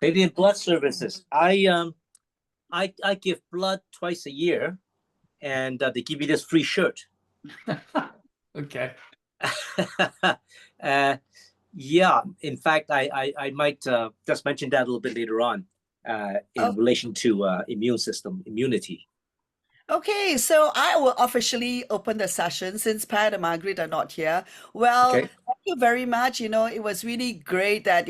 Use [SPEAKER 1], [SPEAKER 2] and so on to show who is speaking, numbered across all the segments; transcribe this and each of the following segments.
[SPEAKER 1] Canadian Blood Services. I give blood twice a year, and they give me this free shirt.
[SPEAKER 2] Okay.
[SPEAKER 1] Yeah, in fact, I might just mention that a little bit later on in relation to immune system, immunity.
[SPEAKER 3] Okay, so I will officially open the session since Pat and Margaret are not here. Well,
[SPEAKER 1] Okay.
[SPEAKER 3] thank you very much. It was really great that,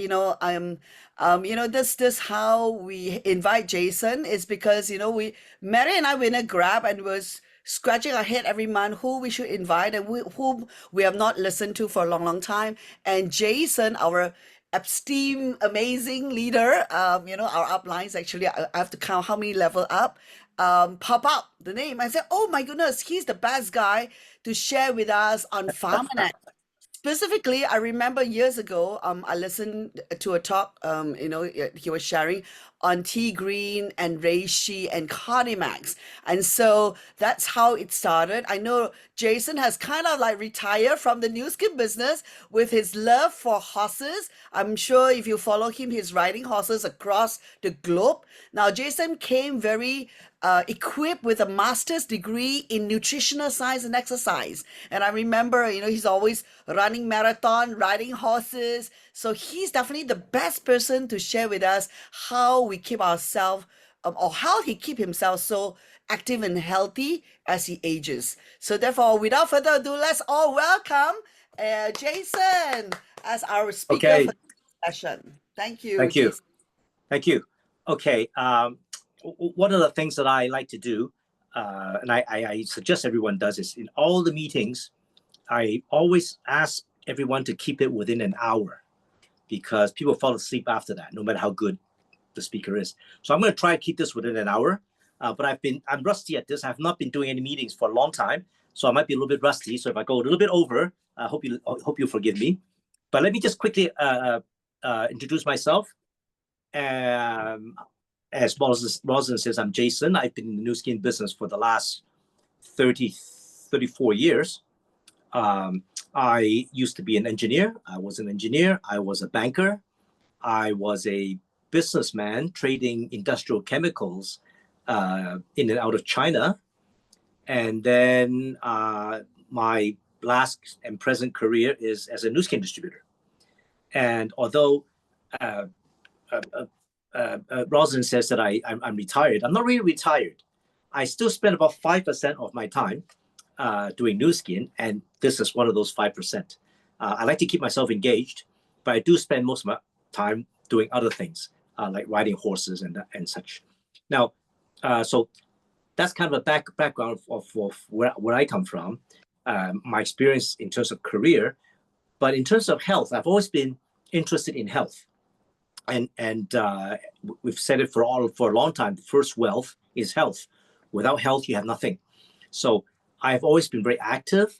[SPEAKER 3] this how we invite Jason is because, Mary and I were in a Grab and was scratching our head every month who we should invite and whom we have not listened to for a long, long time. And Jason, our esteemed, amazing leader, our uplines actually, I have to count how many level up pop up the name. I said, oh my goodness, he's the best guy to share with us on Pharmanet. Specifically, I remember years ago, I listened to a talk, he was sharing on T Green and Reishi and Cardimax. And so that's how it started. I know Jason has kind of like retired from the new skin business with his love for horses. I'm sure if you follow him, he's riding horses across the globe. Now, Jason came very equipped with a master's degree in nutritional science and exercise. And I remember, he's always running marathon, riding horses. So he's definitely the best person to share with us how we keep ourselves or how he keep himself so active and healthy as he ages. So therefore, without further ado, let's all welcome Jason as our speaker for the session. Thank you.
[SPEAKER 1] Thank you.
[SPEAKER 3] Jason.
[SPEAKER 1] Thank you. Okay. One of the things that I like to do, and I suggest everyone does, is in all the meetings, I always ask everyone to keep it within an hour because people fall asleep after that, no matter how good the speaker is. So I'm going to try to keep this within an hour, but I'm rusty at this. I've not been doing any meetings for a long time, so I might be a little bit rusty. So if I go a little bit over, I hope you forgive me. But let me just quickly introduce myself. As Roslyn says, I'm Jason. I've been in the new skin business for the last 34 years. I used to be an engineer. I was an engineer. I was a banker. I was a businessman trading industrial chemicals in and out of China. And then my last and present career is as a new skin distributor. And although Rosalind says that I'm retired, I'm not really retired. I still spend about 5% of my time doing new skin, and this is one of those 5%. I like to keep myself engaged, but I do spend most of my time doing other things, like riding horses and such. Now, so that's kind of a background of where I come from, my experience in terms of career. But in terms of health, I've always been interested in health. And we've said it for a long time. The first wealth is health. Without health, you have nothing. So I've always been very active.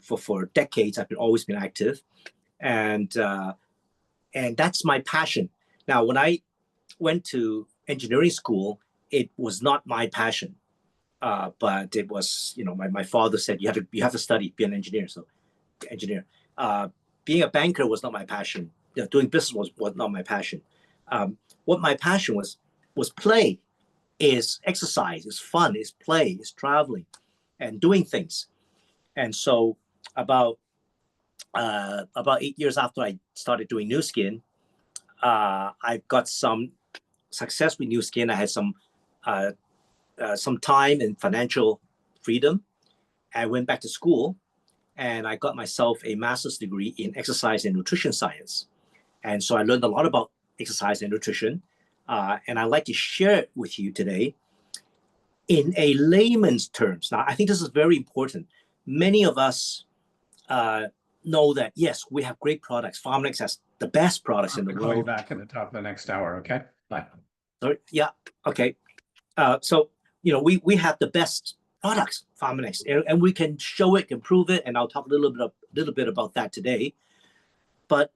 [SPEAKER 1] For decades, I've always been active, and that's my passion. Now, when I went to engineering school, it was not my passion, but it was, my father said you have to study, be an engineer. So, engineer. Being a banker was not my passion. Doing business was not my passion. What my passion was play, is exercise, is fun, is play, is traveling, and doing things. And so about 8 years after I started doing new skin, I got some success with new skin. I had some time and financial freedom. I went back to school, and I got myself a master's degree in exercise and nutrition science. And so I learned a lot about exercise and nutrition. And I'd like to share it with you today in a layman's terms. Now, I think this is very important. Many of us know that, yes, we have great products. Pharmanex has the best products in the world.
[SPEAKER 2] I'll call you back at the top of the next hour, okay? Bye.
[SPEAKER 1] Sorry, yeah, okay. So, we have the best products, Pharmanex, and we can show it, can prove it, and I'll talk a little bit about that today. But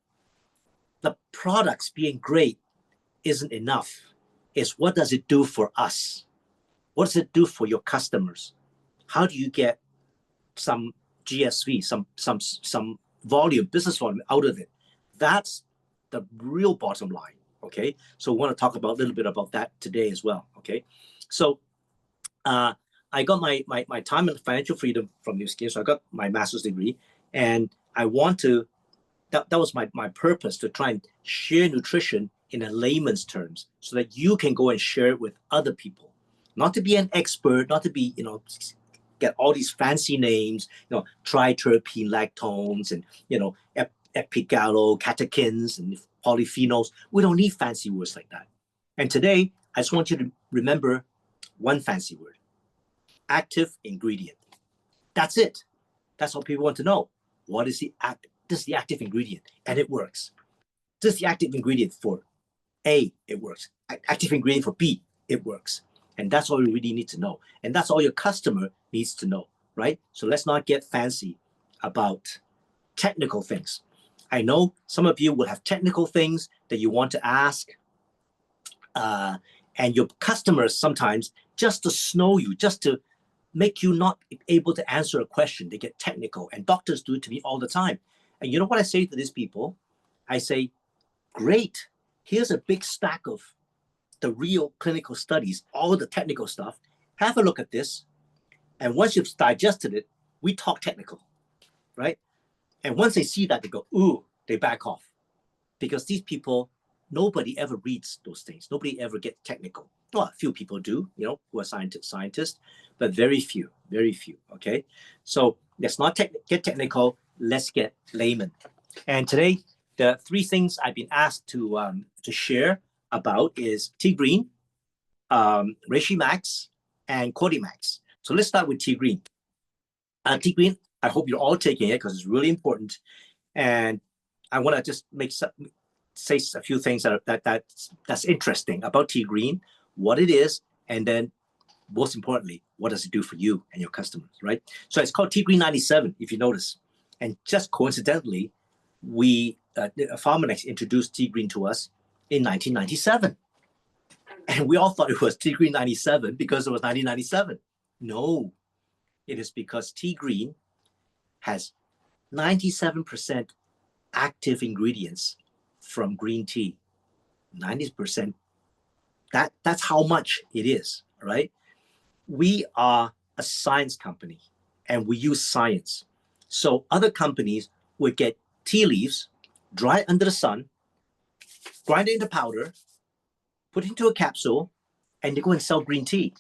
[SPEAKER 1] the products being great isn't enough. It's what does it do for us? What does it do for your customers? How do you get some GSV, some volume, business volume out of it? That's the real bottom line. Okay, so we want to talk about a little bit about that today as well. Okay, so I got my time and financial freedom from Nu Skin, so I got my master's degree, and I want to. That was my purpose, to try and share nutrition in a layman's terms, so that you can go and share it with other people. Not to be an expert, not to be get all these fancy names, triterpene lactones and epigallocatechins and polyphenols. We don't need fancy words like that. And today, I just want you to remember one fancy word: active ingredient. That's it. That's all people want to know. What is this is the active ingredient, and it works. This is the active ingredient for A, it works. Active ingredient for B, it works. And that's all you really need to know. And that's all your customer needs to know, right? So let's not get fancy about technical things. I know some of you will have technical things that you want to ask, and your customers sometimes, just to snow you, just to make you not able to answer a question, they get technical, and doctors do it to me all the time. And you know what I say to these people? I say, great, here's a big stack of the real clinical studies, all the technical stuff. Have a look at this. And once you've digested it, we talk technical, right? And once they see that, they go, ooh, they back off. Because these people, nobody ever reads those things. Nobody ever gets technical. Well, a few people do, who are scientists, but very few, okay? So let's not get technical, let's get layman. And today, the three things I've been asked to share about is T-green, Reishi Max, and Cordymax. So let's start with T-green. T-green, I hope you're all taking it because it's really important. And I want to just say a few things that's interesting about T-green, what it is, and then most importantly, what does it do for you and your customers, right? So it's called T-green 97, if you notice. And just coincidentally, Pharmanex introduced T-green to us in 1997. And we all thought it was T-green 97 because it was 1997. No, it is because T-green has 97% active ingredients from green tea. 90%, that's how much it is, right? We are a science company and we use science. So other companies would get tea leaves, dry under the sun, grind it into powder, put it into a capsule, and they go and sell green tea.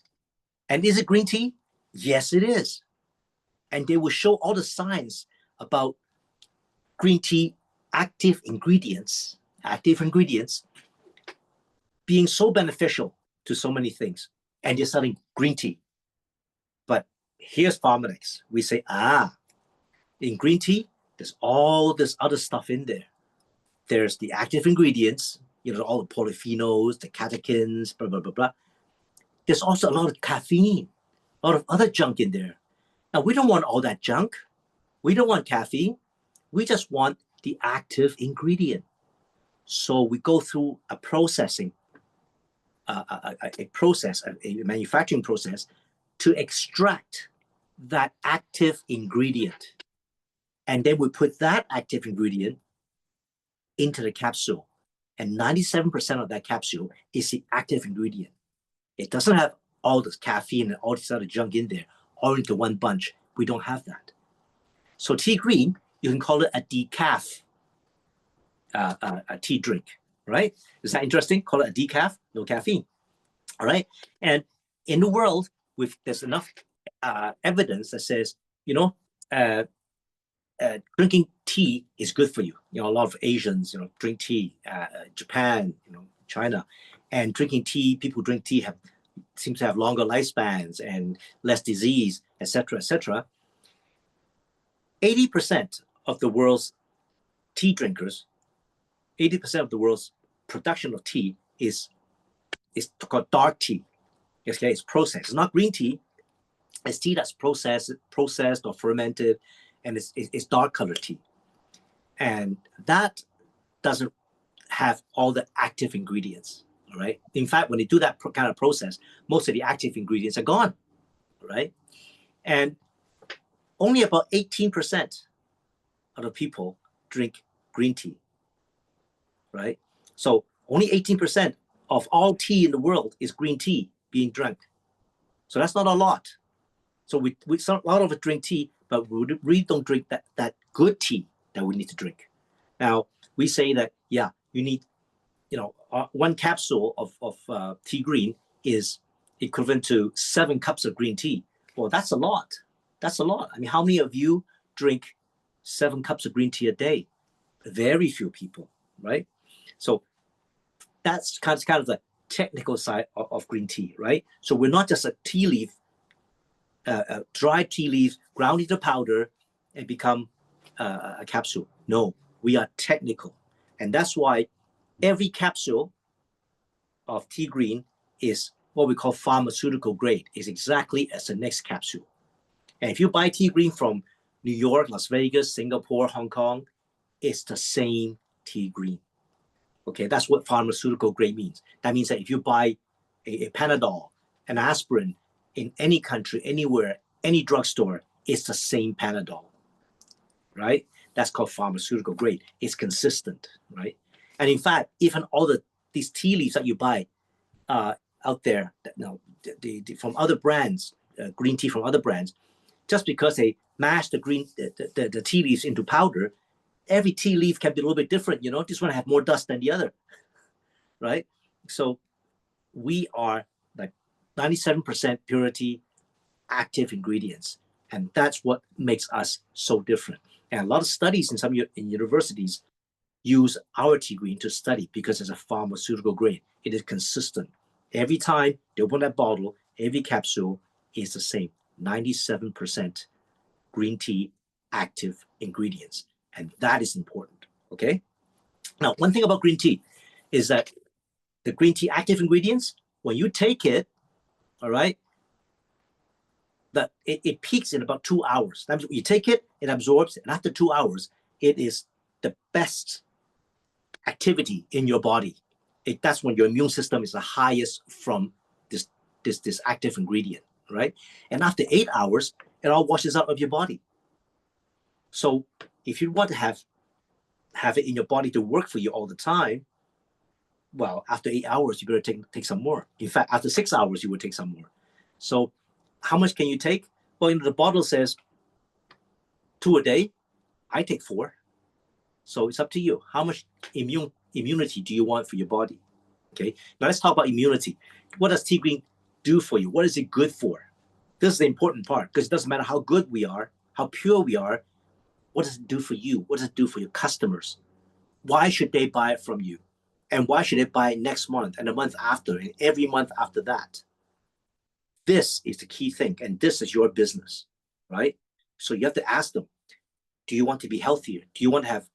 [SPEAKER 1] And is it green tea? Yes, it is. And they will show all the science about green tea active ingredients being so beneficial to so many things. And they're selling green tea. But here's Pharmanex. We say, in green tea, there's all this other stuff in there. There's the active ingredients, all the polyphenols, the catechins, blah, blah, blah, blah. There's also a lot of caffeine, a lot of other junk in there. Now, we don't want all that junk. We don't want caffeine. We just want the active ingredient. So we go through a processing, a manufacturing process to extract that active ingredient. And then we put that active ingredient into the capsule. And 97% of that capsule is the active ingredient. It doesn't have all this caffeine and all this other junk in there, all into one bunch. We don't have that. So tea green, you can call it a decaf a tea drink, right? Is that interesting? Call it a decaf, no caffeine, all right? And in the world, there's enough evidence that says, drinking tea is good for you. A lot of Asians, drink tea. Japan, China, and drinking tea. People drink tea seem to have longer lifespans and less disease, etc., etc. 80% of the world's tea drinkers, 80% of the world's production of tea is called dark tea. Okay, it's processed. It's not green tea. It's tea that's processed or fermented, and it's dark colored tea. And that doesn't have all the active ingredients, all right? In fact, when they do that kind of process, most of the active ingredients are gone, right? And only about 18% of the people drink green tea, right? So Only 18% of all tea in the world is green tea being drunk. So that's not a lot. So we a lot of us drink tea, but we really don't drink that good tea that we need to drink. Now, we say that, yeah, you need, one capsule of tea green is equivalent to 7 cups of green tea. Well, that's a lot. That's a lot. I mean, how many of you drink 7 cups of green tea a day? Very few people, right? So that's kind of the technical side of green tea, right? So we're not just a tea leaf, dry tea leaves ground into powder and become a capsule. No, we are technical. And that's why every capsule of tea green is what we call pharmaceutical grade, is exactly as the next capsule. And if you buy tea green from New York, Las Vegas, Singapore, Hong Kong, it's the same tea green. Okay, that's what pharmaceutical grade means. That means that if you buy a Panadol, an aspirin in any country, anywhere, any drugstore, it's the same Panadol, right? That's called pharmaceutical grade. It's consistent, right? And in fact, even all these tea leaves that you buy out there, from other brands, green tea from other brands, just because they mash the tea leaves into powder, every tea leaf can be a little bit different. This one have more dust than the other, right? So we are like 97% purity active ingredients, and that's what makes us so different. And a lot of studies in universities use our tea green to study because it's a pharmaceutical grade. It is consistent. Every time they open that bottle, every capsule is the same, 97% green tea active ingredients. And that is important, okay? Now, one thing about green tea is that the green tea active ingredients, when you take it, all right, that it peaks in about 2 hours. That means you take it, it absorbs, and after 2 hours, it is the best activity in your body. That's when your immune system is the highest from this active ingredient, right? And after 8 hours, it all washes out of your body. So if you want to have it in your body to work for you all the time, well, after 8 hours, you better take some more. In fact, after 6 hours, you would take some more. So how much can you take? Well, the bottle says 2 a day. I take 4. So it's up to you. How much immunity do you want for your body? Okay, now let's talk about immunity. What does tea green do for you? What is it good for? This is the important part, because it doesn't matter how good we are, how pure we are. What does it do for you? What does it do for your customers? Why should they buy it from you? And why should they buy it next month and the month after and every month after that? This is the key thing, and this is your business, right? So you have to ask them, do you want to be healthier? Do you want to have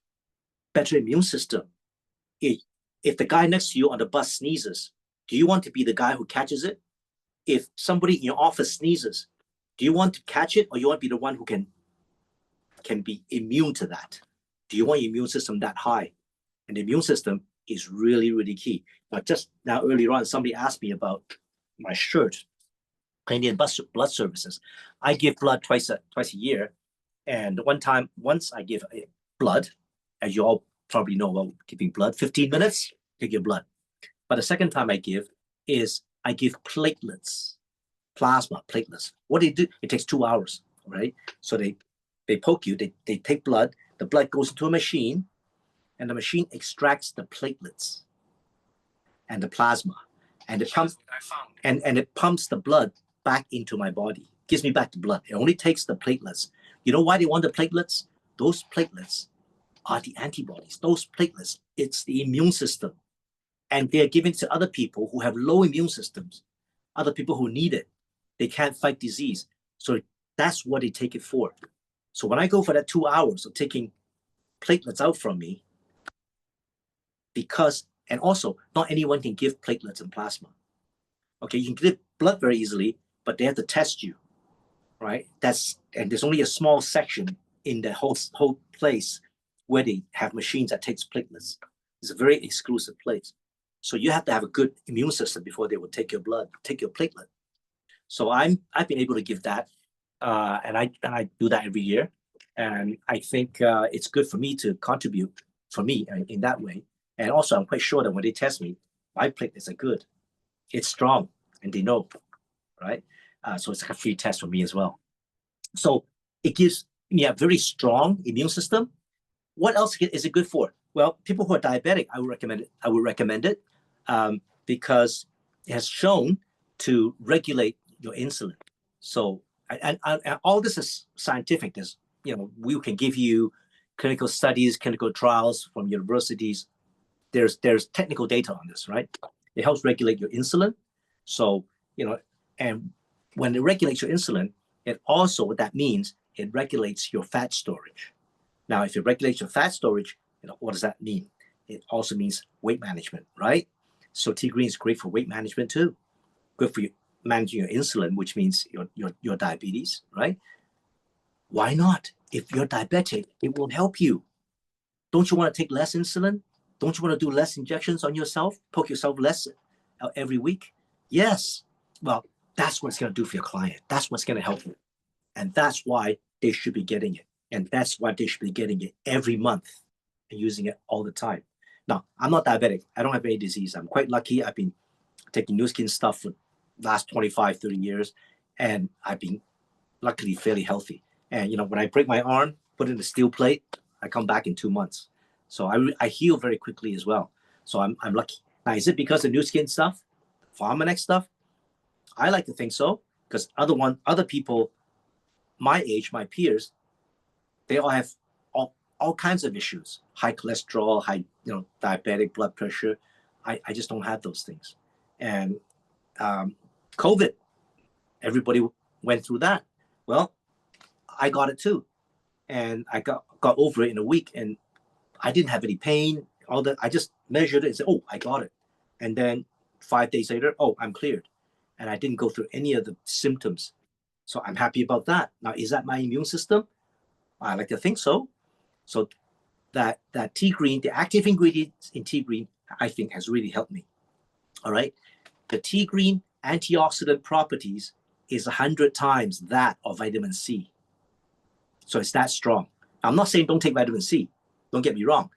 [SPEAKER 1] better immune system? If the guy next to you on the bus sneezes, do you want to be the guy who catches it? If somebody in your office sneezes, do you want to catch it, or you want to be the one who can be immune to that? Do you want your immune system that high? And the immune system is really, really key. Now, just now earlier on, somebody asked me about my shirt, Canadian Blood Services. I give blood twice a year. And once I give blood, as you all probably know about giving blood, 15 minutes to give blood. But the second time I give is I give platelets, plasma platelets. What they do, it takes 2 hours, right? So they poke you, they take blood, the blood goes into a machine, and the machine extracts the platelets and the plasma, and it pumps and it pumps the blood back into my body, gives me back the blood. It only takes the platelets. You know why they want the platelets? Those platelets are the antibodies. Those platelets, it's the immune system. And they're given to other people who have low immune systems, other people who need it. They can't fight disease. So that's what they take it for. So when I go for that 2 hours of taking platelets out from me, and also not anyone can give platelets and plasma. Okay, you can give blood very easily, but they have to test you, right? And there's only a small section in the whole place where they have machines that takes platelets. It's a very exclusive place. So you have to have a good immune system before they will take your blood, take your platelet. So I've been able to give that, and I do that every year, and I think it's good for me to contribute for me in that way. And also, I'm quite sure that when they test me, my platelets are good. It's strong, and they know, right? So it's like a free test for me as well. So it gives me a very strong immune system. What else is it good for? Well, people who are diabetic, I would recommend it. I would recommend it because it has shown to regulate your insulin. So, and all this is scientific. There's, we can give you clinical studies, clinical trials from universities. There's technical data on this, right? It helps regulate your insulin. So, and when it regulates your insulin, it also, what that means, it regulates your fat storage. Now, if it regulates your fat storage, what does that mean? It also means weight management, right? So T-green is great for weight management too. Good for you managing your insulin, which means your diabetes, right? Why not? If you're diabetic, it will help you. Don't you want to take less insulin? Don't you want to do less injections on yourself? Poke yourself less every week? Yes. Well, that's what it's going to do for your client. That's what's going to help you. And that's why they should be getting it. And that's why they should be getting it every month and using it all the time. Now, I'm not diabetic. I don't have any disease. I'm quite lucky. I've been taking Nu Skin stuff for the last 25, 30 years. And I've been luckily fairly healthy. And, when I break my arm, put in a steel plate, I come back in 2 months. So I heal very quickly as well. So I'm lucky. Now, is it because of Nu Skin stuff, Pharmanex stuff? I like to think so, because other people my age, my peers, they all have all kinds of issues, high cholesterol, high, diabetic, blood pressure. I just don't have those things. And COVID, everybody went through that. Well, I got it too. And I got over it in a week, and I didn't have any pain. All that, I just measured it and said, oh, I got it. And then 5 days later, oh, I'm cleared. And I didn't go through any of the symptoms. So I'm happy about that. Now, is that my immune system? I like to think so. So that T-green, the active ingredients in T-green, I think has really helped me. All right. The T-green antioxidant properties is 100 times that of vitamin C. So it's that strong. I'm not saying don't take vitamin C. Don't get me wrong.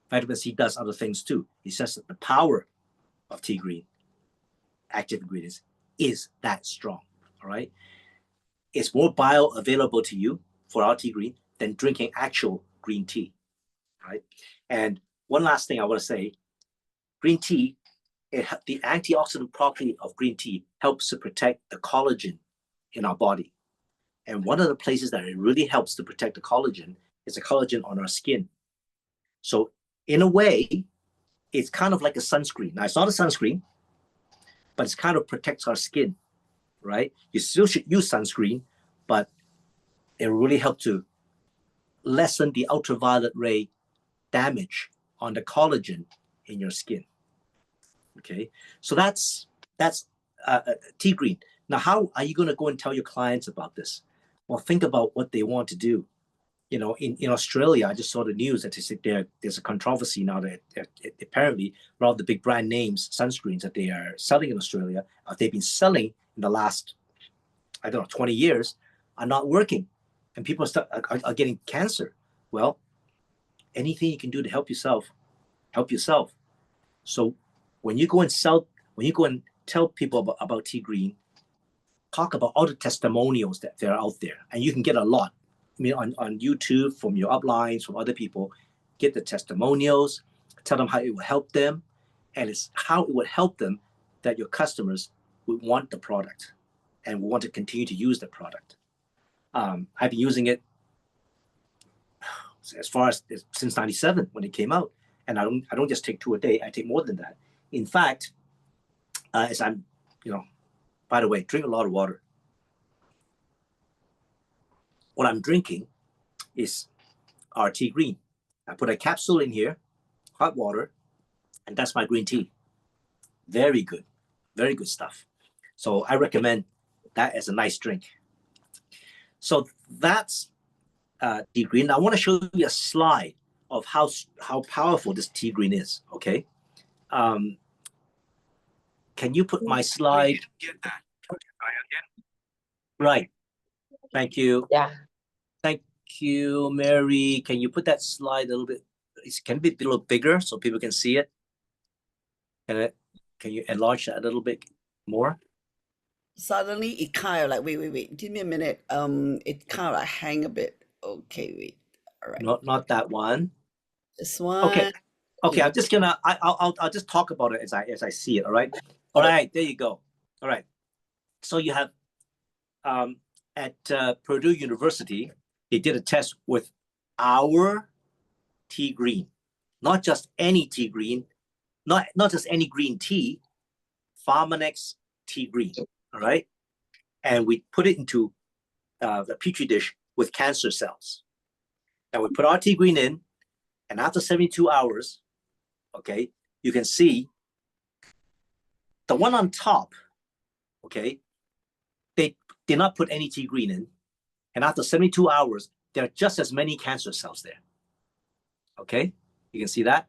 [SPEAKER 1] Vitamin C does other things too. It's just that the power of T-green active ingredients is that strong. All right. It's more bioavailable to you for our T-green than drinking actual green tea, right? And one last thing I want to say, green tea, the antioxidant property of green tea helps to protect the collagen in our body. And one of the places that it really helps to protect the collagen is the collagen on our skin. So in a way, it's kind of like a sunscreen. Now, it's not a sunscreen, but it kind of protects our skin, right? You still should use sunscreen, but it will really help to lessen the ultraviolet ray damage on the collagen in your skin. Okay, so that's T-green. Now, how are you going to go and tell your clients about this? Well, think about what they want to do. In Australia, I just saw the news that there's a controversy now that apparently a lot of the big brand names sunscreens that they are selling in Australia, they've been selling in the last, 20 years, are not working, and people are getting cancer. Well, anything you can do to help yourself, help yourself. So when you go and tell people about T-green, talk about all the testimonials that are out there, and you can get a lot. I mean, on YouTube, from your uplines, from other people, get the testimonials, tell them how it will help them, and it's how it would help them that your customers would want the product and will want to continue to use the product. I've been using it as far as since '97 when it came out, and I don't just take 2 a day. I take more than that. In fact, as I'm, by the way, drink a lot of water. What I'm drinking is our T-green. I put a capsule in here, hot water, and that's my green tea. Very good stuff. So I recommend that as a nice drink. So that's T-green. I want to show you a slide of how powerful this T-green is. Okay. Can you put my slide?
[SPEAKER 4] Get that. Try again.
[SPEAKER 1] Right. Thank you.
[SPEAKER 5] Yeah.
[SPEAKER 1] Thank you, Mary. Can you put that slide a little bit? It can be a little bigger so people can see it. Can you enlarge that a little bit more?
[SPEAKER 3] Suddenly it kind of like, wait, give me a minute. It kind of like hang a bit. Okay, wait. All right.
[SPEAKER 1] Not that one.
[SPEAKER 3] This
[SPEAKER 1] Okay.
[SPEAKER 3] one.
[SPEAKER 1] Okay, I'm just gonna I'll just talk about it as I see it. All right. All right. There you go. All right. So you have at Purdue University, they did a test with our tea green, not just any tea green, not just any green tea, Pharmanex tea green. All right. And we put it into the petri dish with cancer cells. And we put our tea green in, and after 72 hours, okay, you can see the one on top, okay, they did not put any tea green in. And after 72 hours, there are just as many cancer cells there. Okay, you can see that.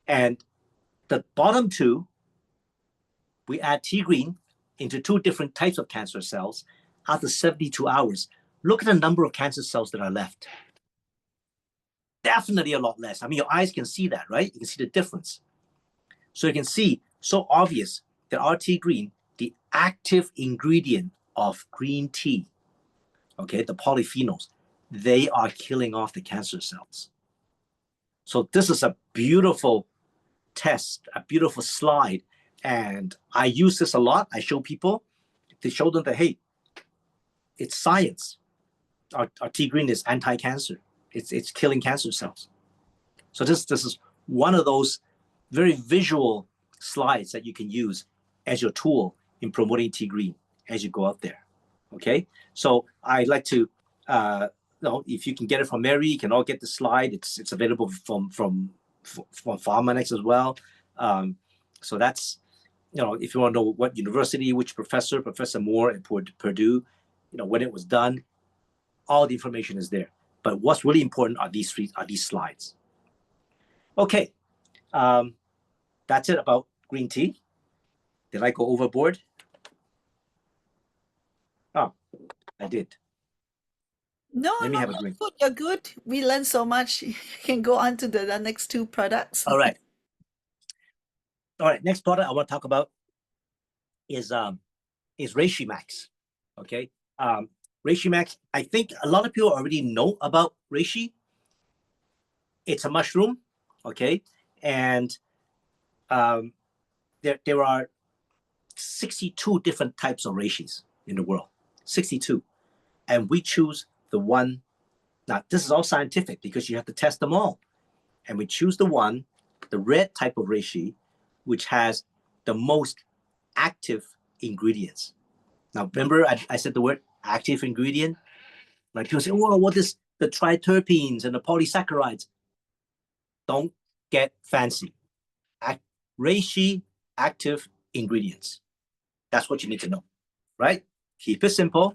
[SPEAKER 1] And the bottom two, we add tea green into two different types of cancer cells. After 72 hours, look at the number of cancer cells that are left. Definitely a lot less. I mean, your eyes can see that, right? You can see the difference. So you can see, so obvious that our tea green, the active ingredient of green tea, okay, the polyphenols, they are killing off the cancer cells. So this is a beautiful test, a beautiful slide. And I use this a lot. I show people to show them that, hey, it's science. Our tea green is anti-cancer. It's killing cancer cells. So this is one of those very visual slides that you can use as your tool in promoting tea green as you go out there. Okay, so I'd like to, if you can get it from Mary, you can all get the slide. It's available from Pharmanex as well. So that's, if you want to know what university, which professor, Professor Moore at Purdue, when it was done, all the information is there. But what's really important are these slides. Okay, that's it about green tea. Did I go overboard? Oh, I did.
[SPEAKER 3] No,
[SPEAKER 1] Let me have a
[SPEAKER 3] you're
[SPEAKER 1] drink.
[SPEAKER 3] good. You're good. We learned so much. You can go on to the next two products.
[SPEAKER 1] All right. All right. Next product I want to talk about is Reishi Max. Okay. Reishi Max. I think a lot of people already know about reishi. It's a mushroom. Okay, and there are 62 different types of reishis in the world. 62, and we choose the one. Now this is all scientific because you have to test them all, and we choose the one, the red type of reishi, which has the most active ingredients. Now remember I said the word active ingredient. Like people say, "Oh, what is the triterpenes and the polysaccharides?" Don't get fancy. Reishi active ingredients. That's what you need to know, right? Keep it simple.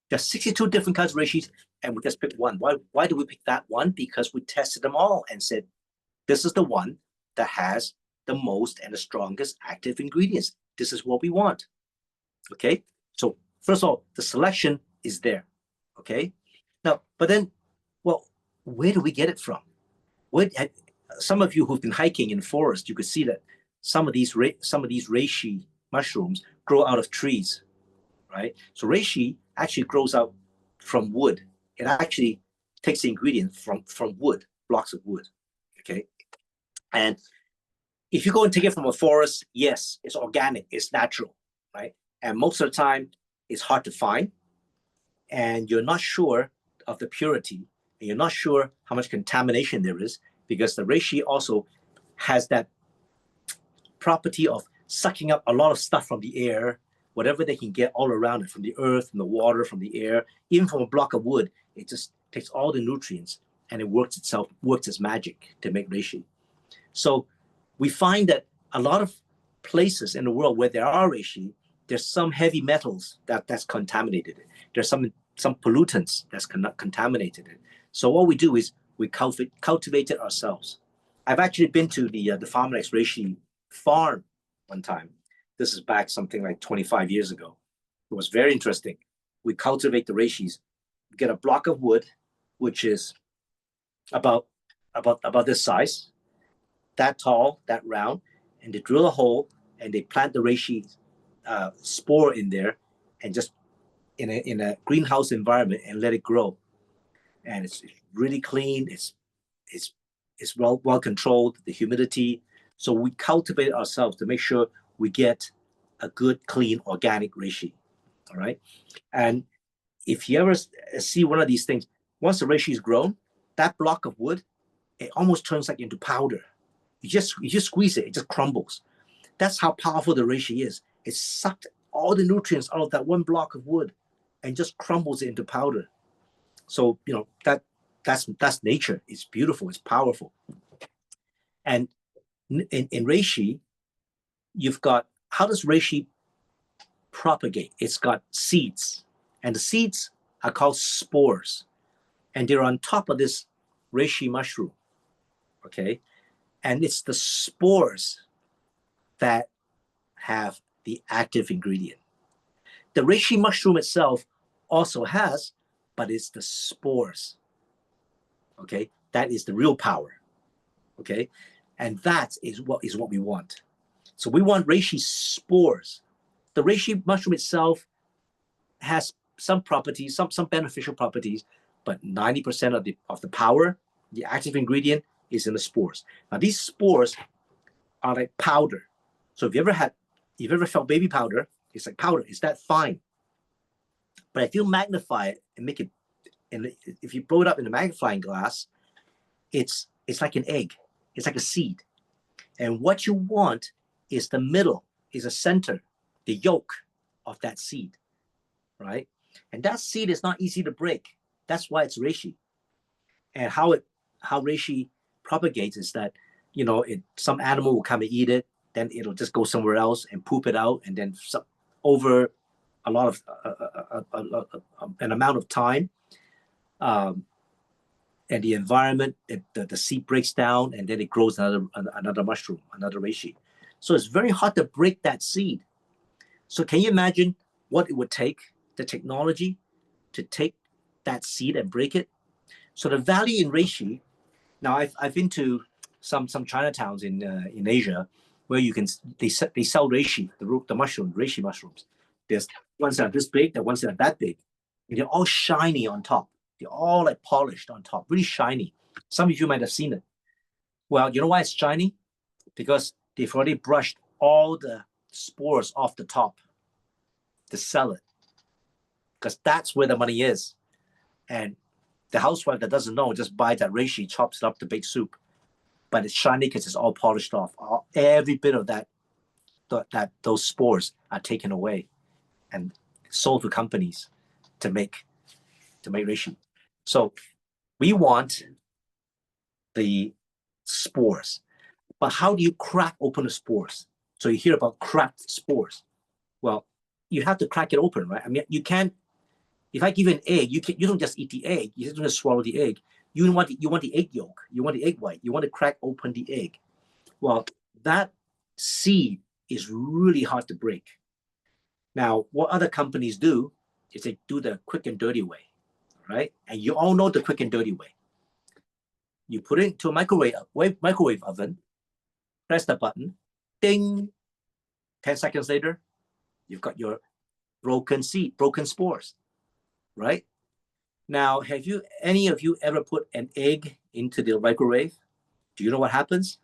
[SPEAKER 1] There's 62 different kinds of reishis, and we just pick one. Why do we pick that one? Because we tested them all and said, this is the one that has the most and the strongest active ingredients. This is what we want. Okay? So first of all, the selection is there. Okay? Now, but then, well, where do we get it from? Some of you who've been hiking in forest, you could see that some of these reishi mushrooms grow out of trees, right? So reishi actually grows out from wood. It actually takes the ingredient from wood, blocks of wood, okay? And if you go and take it from a forest, yes, it's organic, it's natural, right? And most of the time, it's hard to find, and you're not sure of the purity, and you're not sure how much contamination there is, because the reishi also has that property of sucking up a lot of stuff from the air, whatever they can get all around it, from the earth, from the water, from the air, even from a block of wood. It just takes all the nutrients and it works its magic to make reishi. So we find that a lot of places in the world where there are reishi, there's some heavy metals that's contaminated it. There's some pollutants that's contaminated it. So what we do is we cultivate it ourselves. I've actually been to the Pharmanex reishi farm one time. This is back something like 25 years ago. It was very interesting. We cultivate the reishis, get a block of wood, which is about this size, that tall, that round, and they drill a hole and they plant the reishi spore in there, and just in a greenhouse environment and let it grow. And it's really clean. It's well controlled. The humidity. So we cultivate ourselves to make sure we get a good, clean, organic reishi. All right. And if you ever see one of these things, once the reishi is grown, that block of wood, it almost turns like into powder. You just squeeze it, it just crumbles. That's how powerful the reishi is. It sucked all the nutrients out of that one block of wood and just crumbles it into powder. So that's nature. It's beautiful. It's powerful. And in reishi, you've got, how does reishi propagate? It's got seeds, and the seeds are called spores, and they're on top of this reishi mushroom. Okay, and it's the spores that have the active ingredient. The reishi mushroom itself also has, but it's the spores. Okay, that is the real power. Okay, and that is what we want. So we want reishi spores. The reishi mushroom itself has some properties, some beneficial properties, but 90% of the power, the active ingredient, is in the spores. Now these spores are like powder. So if you've ever felt baby powder, it's like powder. It's that fine. But if you magnify it and make it, and if you blow it up in a magnifying glass, it's like an egg. It's like a seed. And what you want is the middle, is a center, the yolk of that seed, right? And that seed is not easy to break. That's why it's reishi. And how reishi propagates is that, some animal will come and eat it, then it'll just go somewhere else and poop it out, and then over a lot of an amount of time, and the environment, the seed breaks down, and then it grows another mushroom, another reishi. So it's very hard to break that seed. So can you imagine what it would take, the technology, to take that seed and break it? So the value in reishi. Now I've been to some Chinatowns in Asia where they sell reishi, the mushroom, reishi mushrooms. There's ones that are this big, the ones that are that big, and they're all shiny on top. They're all like polished on top, really shiny. Some of you might have seen it. Well, you know why it's shiny? Because they've already brushed all the spores off the top to sell it, because that's where the money is. And the housewife that doesn't know just buys that reishi, chops it up to bake soup, but it's shiny because it's all polished off. Every bit of those spores are taken away and sold to companies to make reishi. So we want the spores, but how do you crack open the spores? So you hear about cracked spores. Well, you have to crack it open, right? I mean, you can't. If I give you an egg, you don't just eat the egg. You don't just swallow the egg. You want the egg yolk. You want the egg white. You want to crack open the egg. Well, that seed is really hard to break. Now, what other companies do is they do the quick and dirty way, right? And you all know the quick and dirty way. You put it into a microwave oven, press the button, ding. 10 seconds later, you've got your broken spores. Right? Now, have any of you ever put an egg into the microwave? Do you know what happens?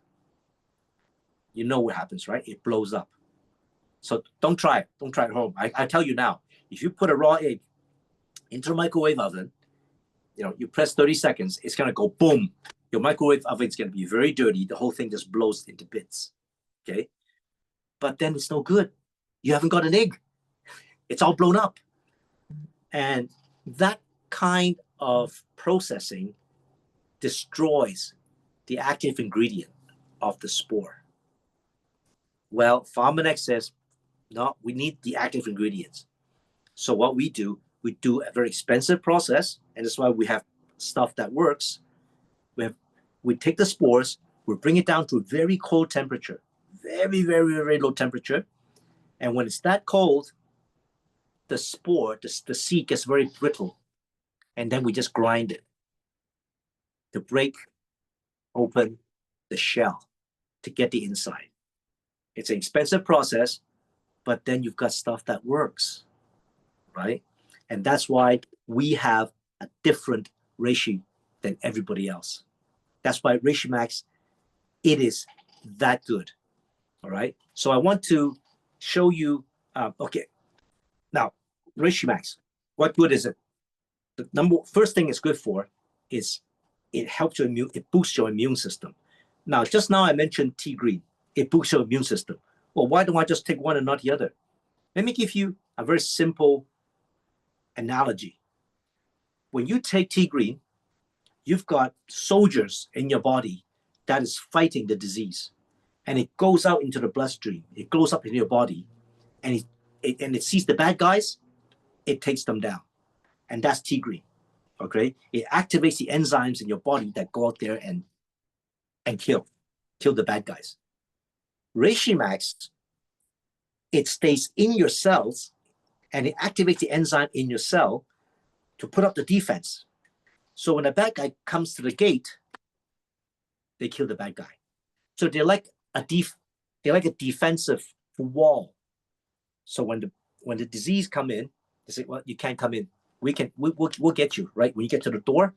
[SPEAKER 1] You know what happens, right? It blows up. So don't try it. Don't try it at home. I tell you now, if you put a raw egg into a microwave oven, you press 30 seconds, it's going to go boom. Your microwave oven is going to be very dirty. The whole thing just blows into bits. Okay? But then it's no good. You haven't got an egg. It's all blown up. And that kind of processing destroys the active ingredient of the spore. Well, Pharmanex says, no, we need the active ingredients. So what we do a very expensive process, and that's why we have stuff that works. We take the spores, we bring it down to a very cold temperature, very, very, very low temperature. And when it's that cold, the spore, the seed gets very brittle, and then we just grind it to break open the shell to get the inside. It's an expensive process, but then you've got stuff that works, right? And that's why we have a different reishi than everybody else. That's why Reishi Max, it is that good, all right? So I want to show you, okay, now, Reishi Max, what good is it? The first thing it's good for is it helps it boosts your immune system. Now, just now I mentioned tea green. It boosts your immune system. Well, why don't I just take one and not the other? Let me give you a very simple analogy. When you take tea green, you've got soldiers in your body that is fighting the disease. And it goes out into the bloodstream. It goes up into your body. And it sees the bad guys, it takes them down. And that's tea green. Okay? It activates the enzymes in your body that go out there and kill the bad guys. Reishi Max, it stays in your cells and it activates the enzyme in your cell to put up the defense. So when a bad guy comes to the gate, they kill the bad guy. So they're like a defensive wall. So when the disease come in, they say, well, you can't come in. We'll get you, right? When you get to the door,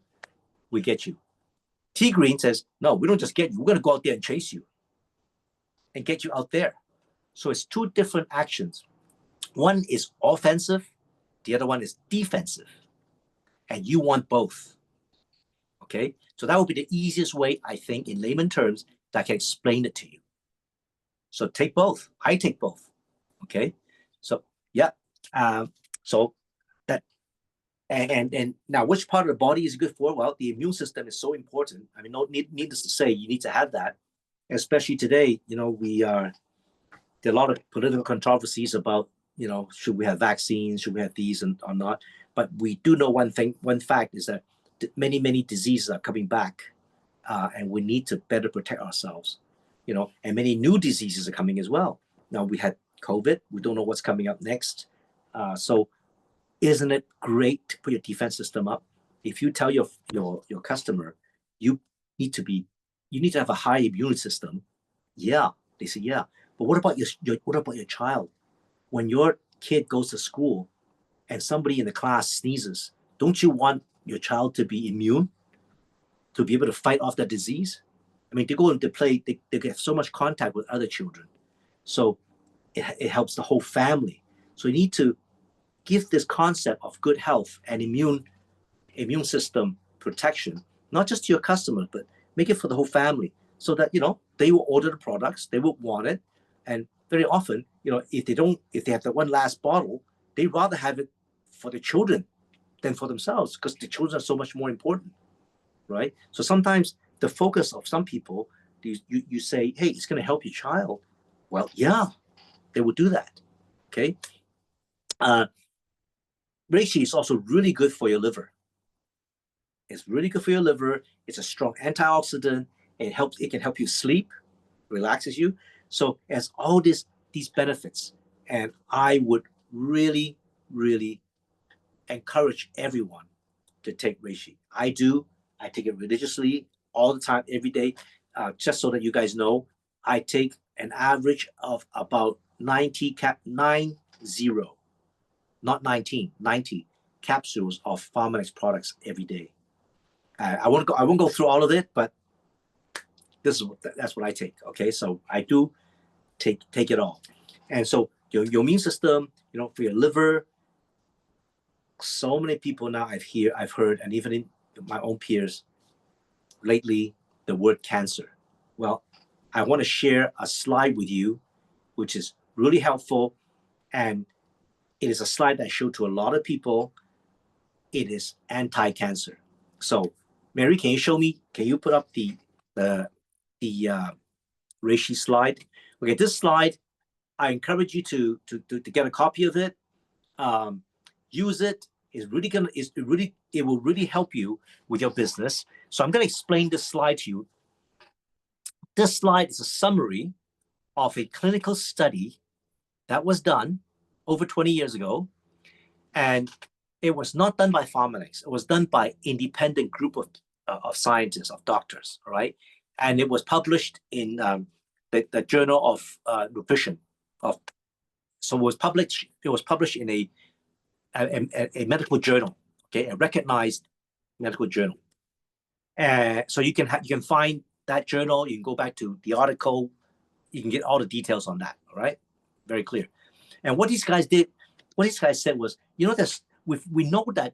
[SPEAKER 1] we get you. Tea green says, no, we don't just get you. We're going to go out there and chase you and get you out there. So it's two different actions. One is offensive. The other one is defensive. And you want both. Okay? So that would be the easiest way, I think, in layman terms, that I can explain it to you. So take both. I take both. Okay? So, yeah. So that, and now which part of the body is good for? Well, the immune system is so important. I mean, needless to say, you need to have that. Especially today, there are a lot of political controversies about, should we have vaccines, should we have these or not? But we do know one fact is that many, many diseases are coming back, and we need to better protect ourselves, and many new diseases are coming as well. Now we had COVID, we don't know what's coming up next. So isn't it great to put your defense system up? If you tell your customer, you need to have a high immune system. Yeah, they say, yeah. But what about your child? When your kid goes to school and somebody in the class sneezes, don't you want your child to be immune, to be able to fight off that disease? I mean, they go into play, they get so much contact with other children. So it helps the whole family. So you need to give this concept of good health and immune system protection, not just to your customers, but make it for the whole family, so that they will order the products, they will want it, and very often, if they have that one last bottle, they rather have it for the children than for themselves, because the children are so much more important, right? So sometimes the focus of some people, you say, hey, it's going to help your child. Well, yeah, they will do that. Okay. Reishi is also really good for your liver. It's really good for your liver. It's a strong antioxidant. It can help you sleep, relaxes you. So it has all these benefits. And I would really, really encourage everyone to take reishi. I do. I take it religiously all the time, every day. Just so that you guys know, I take an average of about 90 capsules of Pharmanex products every day. I won't go through all of it, but that's what I take. Okay, so I do take it all. And so your immune system, for your liver. So many people now I've heard, and even in my own peers lately, the word cancer. Well, I want to share a slide with you, which is really helpful, and it is a slide that I show to a lot of people. It is anti-cancer. So, Mary, can you show me? Can you put up the reishi slide? Okay, this slide, I encourage you to get a copy of it. Use it. It will really help you with your business. So I'm going to explain this slide to you. This slide is a summary of a clinical study that was done over 20 years ago, and it was not done by Pharmanex. It was done by independent group of scientists, of doctors, all right? And it was published in the Journal of Nutrition. So it was published in a medical journal, okay, a recognized medical journal. So you can find that journal. You can go back to the article. You can get all the details on that. All right, very clear. And what these guys said was, we know that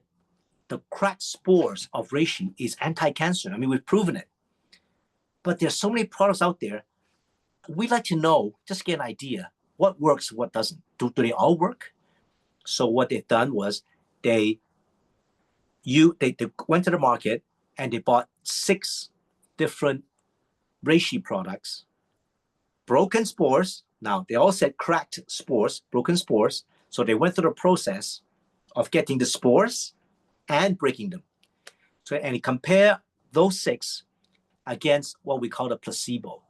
[SPEAKER 1] the cracked spores of reishi is anti-cancer. I mean, we've proven it. But there's so many products out there. We'd like to know, just get an idea, what works, what doesn't. Do they all work? So what they've done was they went to the market and they bought 6 different reishi products, broken spores. Now, they all said cracked spores, broken spores. So they went through the process of getting the spores and breaking them. So, and he compare those 6 against what we call the placebo.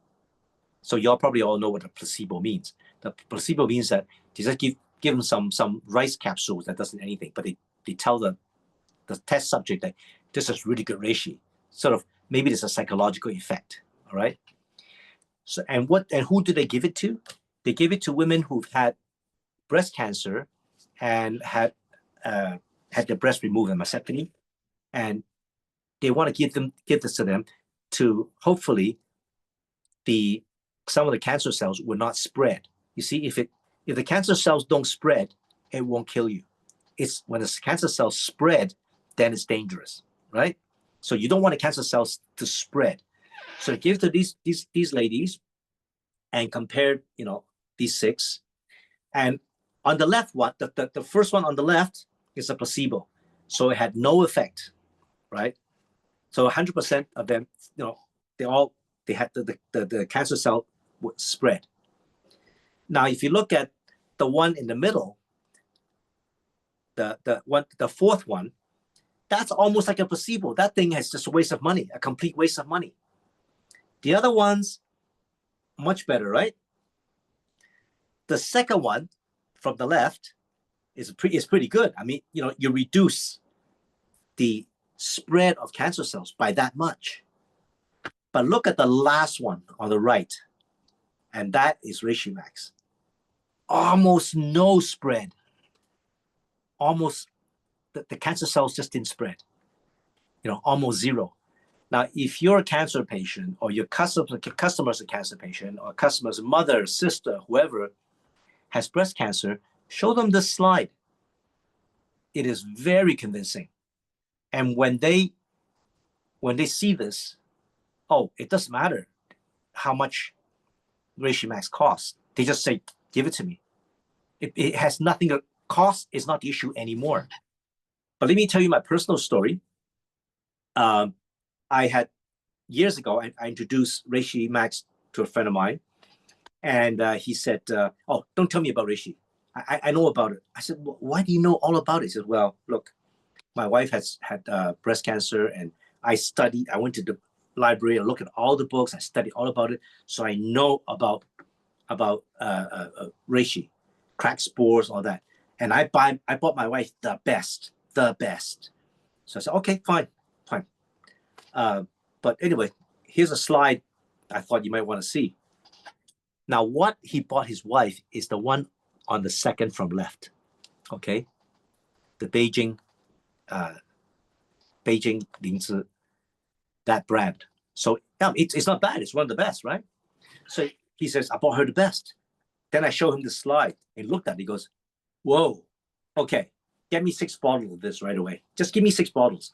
[SPEAKER 1] So y'all probably all know what the placebo means. The placebo means that they just give them some rice capsules that doesn't anything, but they tell the test subject that this is really good reishi. Sort of, maybe there's a psychological effect, all right? So, and who do they give it to? They give it to women who've had breast cancer and had their breast removed, a mastectomy, and they want to give this to them to hopefully some of the cancer cells will not spread. You see, if the cancer cells don't spread, it won't kill you. It's when the cancer cells spread, then it's dangerous, right? So you don't want the cancer cells to spread. So give to these ladies and compare, these 6. And on the left one, the first one on the left is a placebo. So it had no effect, right? So 100% of them, they had the cancer cell would spread. Now, if you look at the one in the middle, the fourth one, that's almost like a placebo. That thing is just a waste of money, a complete waste of money. The other ones, much better, right? The second one from the left is pretty good. I mean, you reduce the spread of cancer cells by that much. But look at the last one on the right, and that is Reishi Max. Almost no spread. Almost, the cancer cells just didn't spread. Almost zero. Now, if you're a cancer patient, or your customer's a cancer patient, or customer's mother, sister, whoever has breast cancer, show them this slide. It is very convincing. And when they see this, it doesn't matter how much Reishi Max costs. They just say, give it to me. It has nothing. Cost is not the issue anymore. But let me tell you my personal story. I had, years ago, I introduced Reishi Max to a friend of mine. And he said, don't tell me about Reishi. I know about it. I said, well, why do you know all about it? He said, well, look, my wife has had breast cancer, and I went to the library and looked at all the books. I studied all about it. So I know about reishi, crack spores, all that. And I bought my wife the best. So I said, okay, fine. But anyway, here's a slide I thought you might want to see. Now, what he bought his wife is the one on the second from left, okay? The Beijing 灵芝, that brand. So yeah, it's not bad. It's one of the best, right? So he says, I bought her the best. Then I show him the slide and looked at it. He goes, whoa, okay, get me 6 bottles of this right away. Just give me 6 bottles.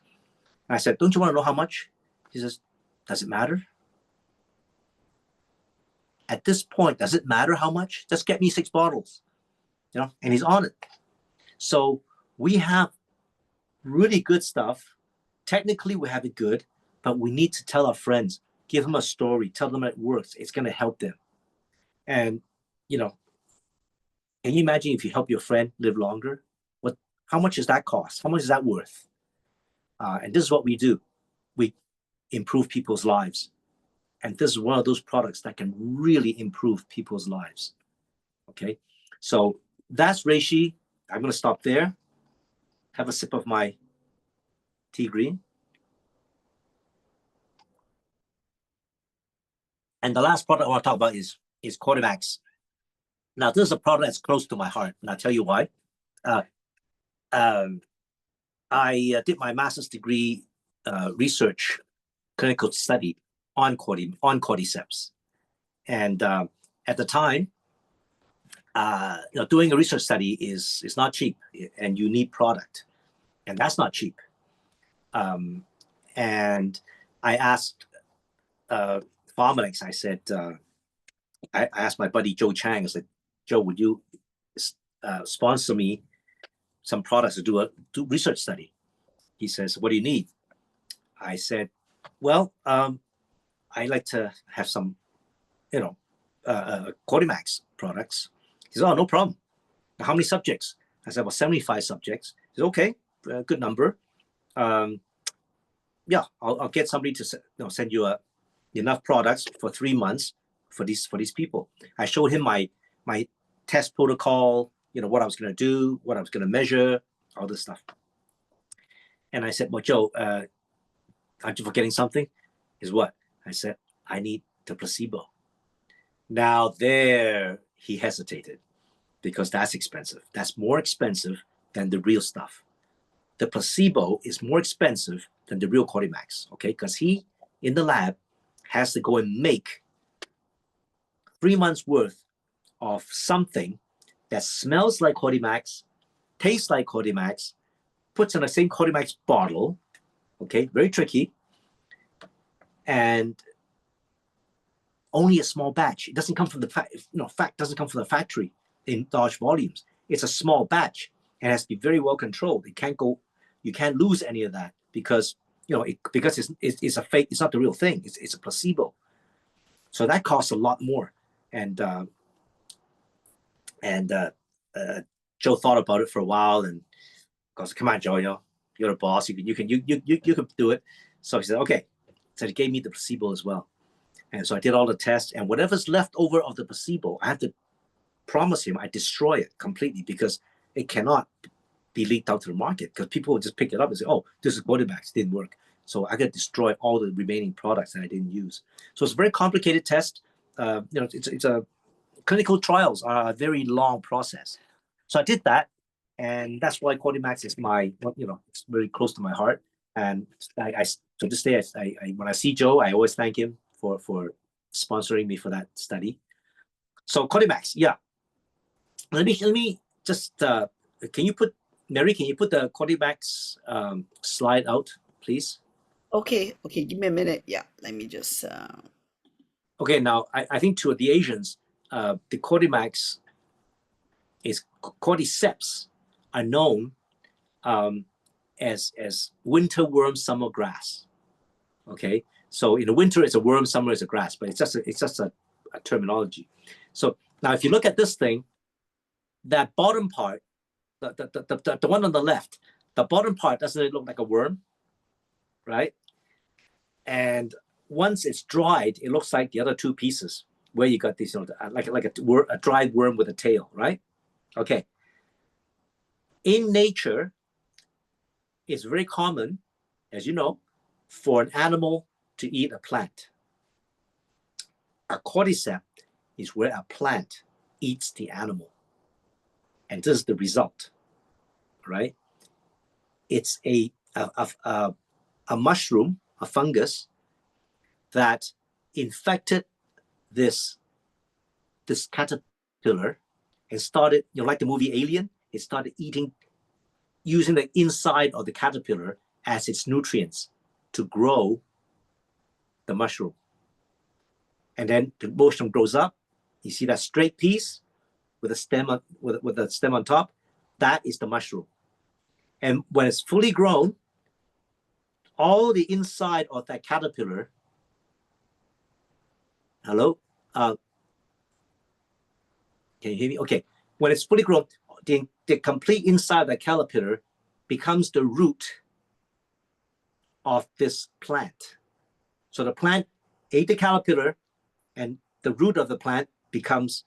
[SPEAKER 1] And I said, don't you want to know how much? He says, does it matter? At this point, does it matter how much? Just get me 6 bottles, and he's on it. So we have really good stuff. Technically, we have it good, but we need to tell our friends, give them a story, tell them it works. It's going to help them. And, can you imagine if you help your friend live longer? How much does that cost? How much is that worth? And this is what we do. We improve people's lives. And this is one of those products that can really improve people's lives. Okay, so that's reishi. I'm going to stop there. Have a sip of my tea green. And the last product I want to talk about is is Cordymax. Now, this is a product that's close to my heart, and I'll tell you why. I did my master's degree research clinical study on cordyceps, and at the time, doing a research study is not cheap, and you need product, and that's not cheap. And I asked Pharmalex, I said, I asked my buddy Joe Chang, I said, Joe, would you sponsor me some products to do research study? He says, what do you need? I said, well, I like to have some, Cordymax products. He said, oh, no problem. How many subjects? I said, well, 75 subjects. He said, okay, good number. Yeah, I'll get somebody to send you enough products for 3 months for these people. I showed him my test protocol, what I was going to do, what I was going to measure, all this stuff. And I said, well, Joe, aren't you forgetting something? Is what? I said, I need the placebo. Now there he hesitated, because that's expensive. That's more expensive than the real stuff. The placebo is more expensive than the real Cordymax, okay? Because he, in the lab, has to go and make 3 months worth of something that smells like Cordymax, tastes like Cordymax, puts in the same Cordymax bottle, okay? Very tricky. And only a small batch. It doesn't come from the fact doesn't come from the factory in large volumes. It's a small batch and has to be very well controlled. It can't go, you can't lose any of that because because it's a fake. It's not the real thing. It's a placebo. So that costs a lot more. And Joe thought about it for a while and goes, "Come on, Joe, you're the boss. You can do it." So he said, "Okay." So he gave me the placebo as well. And so I did all the tests, and whatever's left over of the placebo, I have to promise him I destroy it completely, because it cannot be leaked out to the market, because people will just pick it up and say, oh, this is Cordymax, didn't work. So I got to destroy all the remaining products that I didn't use. So it's a very complicated test. It's a clinical trials are a very long process. So I did that, and that's why Cordymax is my, it's very close to my heart. And to this day, when I see Joe, I always thank him for sponsoring me for that study. So Cordymax, yeah. Let me just Mary, can you put the Cordymax slide out, please?
[SPEAKER 3] Okay, give me a minute. Yeah, let me just
[SPEAKER 1] Okay, now I think to the Asians, the Cordymax Cordyceps are known as winter worm, summer grass. Okay, so in the winter it's a worm, summer is a grass, but it's just a terminology. So now if you look at this thing, that bottom part, the one on the left, the bottom part, doesn't it look like a worm, right? And once it's dried, it looks like the other two pieces where you got this, like a dried worm with a tail, right? Okay. In nature, it's very common, as you know, for an animal to eat a plant. A cordyceps is where a plant eats the animal. And this is the result, right? It's a mushroom, a fungus, that infected this caterpillar and started, like the movie Alien, it started using the inside of the caterpillar as its nutrients to grow the mushroom. And then the mushroom grows up. You see that straight piece with a stem with a stem on top? That is the mushroom. And when it's fully grown, all the inside of that caterpillar, hello? Can you hear me? Okay. When it's fully grown, the complete inside of the caterpillar becomes the root of this plant. So the plant ate the caterpillar, and the root of the plant becomes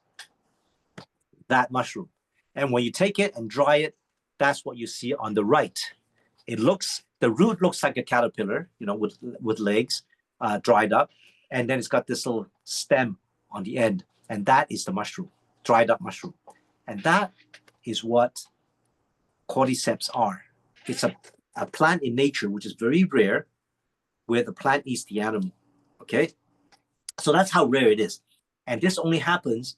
[SPEAKER 1] that mushroom. And when you take it and dry it, that's what you see on the right. The root looks like a caterpillar, with legs dried up, and then it's got this little stem on the end. And that is the mushroom, dried up mushroom. And that is what cordyceps are. It's a plant in nature, which is very rare, where the plant eats the animal, okay? So that's how rare it is. And this only happens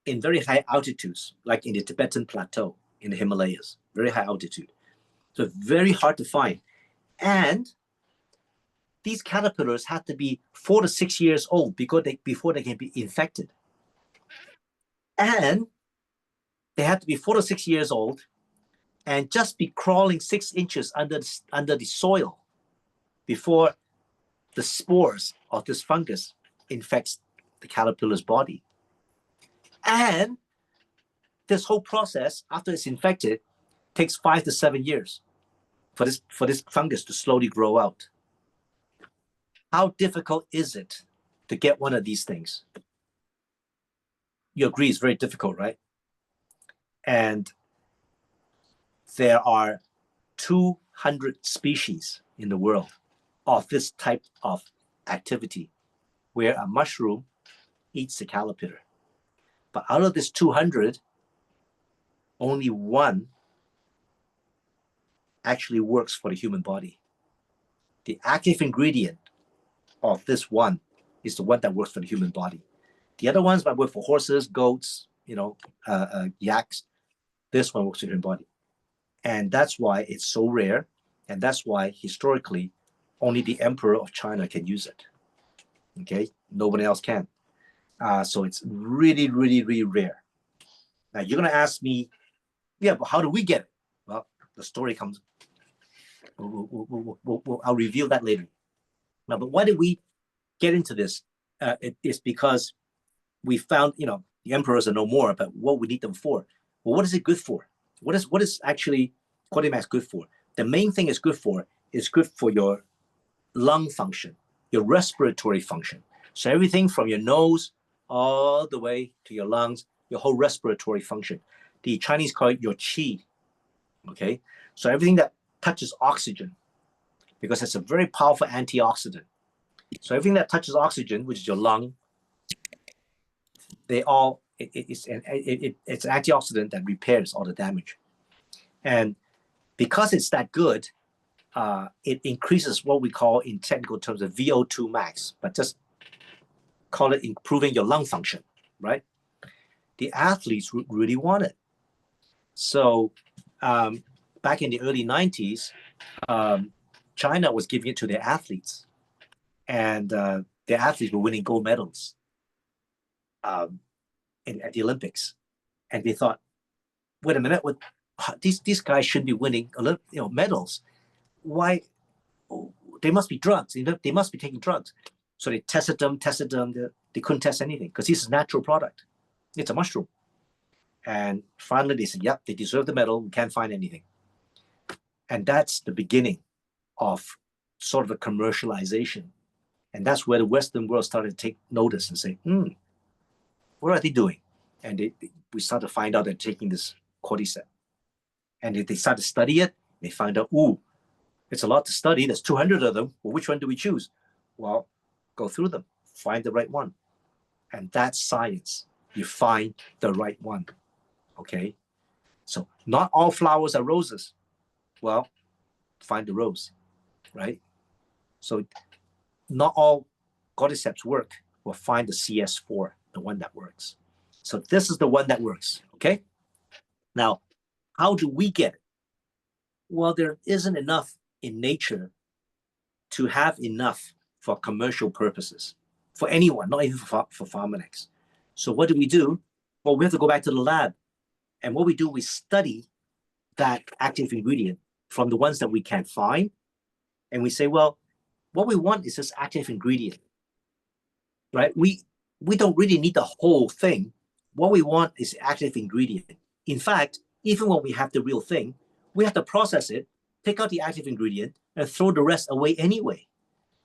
[SPEAKER 1] in very high altitudes, like in the Tibetan Plateau, in the Himalayas, very high altitude. So very hard to find. And these caterpillars have to be 4 to 6 years old before they can be infected. And they have to be 4 to 6 years old and just be crawling 6 inches under the soil before the spores of this fungus infects the caterpillar's body. And this whole process, after it's infected, takes 5 to 7 years for this fungus to slowly grow out. How difficult is it to get one of these things? You agree it's very difficult, right? And there are 200 species in the world of this type of activity where a mushroom eats the caterpillar. But out of this 200, only one actually works for the human body. The active ingredient of this one is the one that works for the human body. The other ones might work for horses, goats, yaks. This one works for the human body. And that's why it's so rare. And that's why historically, only the emperor of China can use it. Okay, nobody else can. So it's really, really, really rare. Now you're gonna ask me, yeah, but how do we get it? Well, the story comes. I'll reveal that later. Now, but why did we get into this? It is because we found, the emperors are no more, but what we need them for. Well, what is it good for? What is actually Cordymax good for? The main thing it's good for is good for your lung function, your respiratory function. So everything from your nose all the way to your lungs, your whole respiratory function. The Chinese call it your qi. Okay, so everything that touches oxygen, because it's a very powerful antioxidant. So everything that touches oxygen, which is your lung, it's an antioxidant that repairs all the damage. And because it's that good, it increases what we call in technical terms of VO2 max, but just call it improving your lung function, right? The athletes really want it. So back in the early 90s, China was giving it to their athletes, and their athletes were winning gold medals at the Olympics. And they thought, wait a minute, these guys should be winning medals. Why? They must be drugs. They must be taking drugs. So they tested them. They couldn't test anything because this is a natural product. It's a mushroom. And finally they said, yep, they deserve the medal. We can't find anything. And that's the beginning of sort of a commercialization. And that's where the Western world started to take notice and say, what are they doing? And we started to find out they're taking this cordyceps. And they started to study it. They find out, it's a lot to study. There's 200 of them. Well, which one do we choose? Well, go through them, find the right one. And that's science. You find the right one, okay? So not all flowers are roses. Well, find the rose, right? So not all cordyceps work. Well, find the CS4, the one that works. So this is the one that works, okay? Now, how do we get it? Well, there isn't enough in nature to have enough for commercial purposes, for anyone, not even for Pharmanex. So what do? Well, we have to go back to the lab. And what we do, we study that active ingredient from the ones that we can't find. And we say, well, what we want is this active ingredient, right? We don't really need the whole thing. What we want is active ingredient. In fact, even when we have the real thing, we have to process it, take out the active ingredient, and throw the rest away anyway.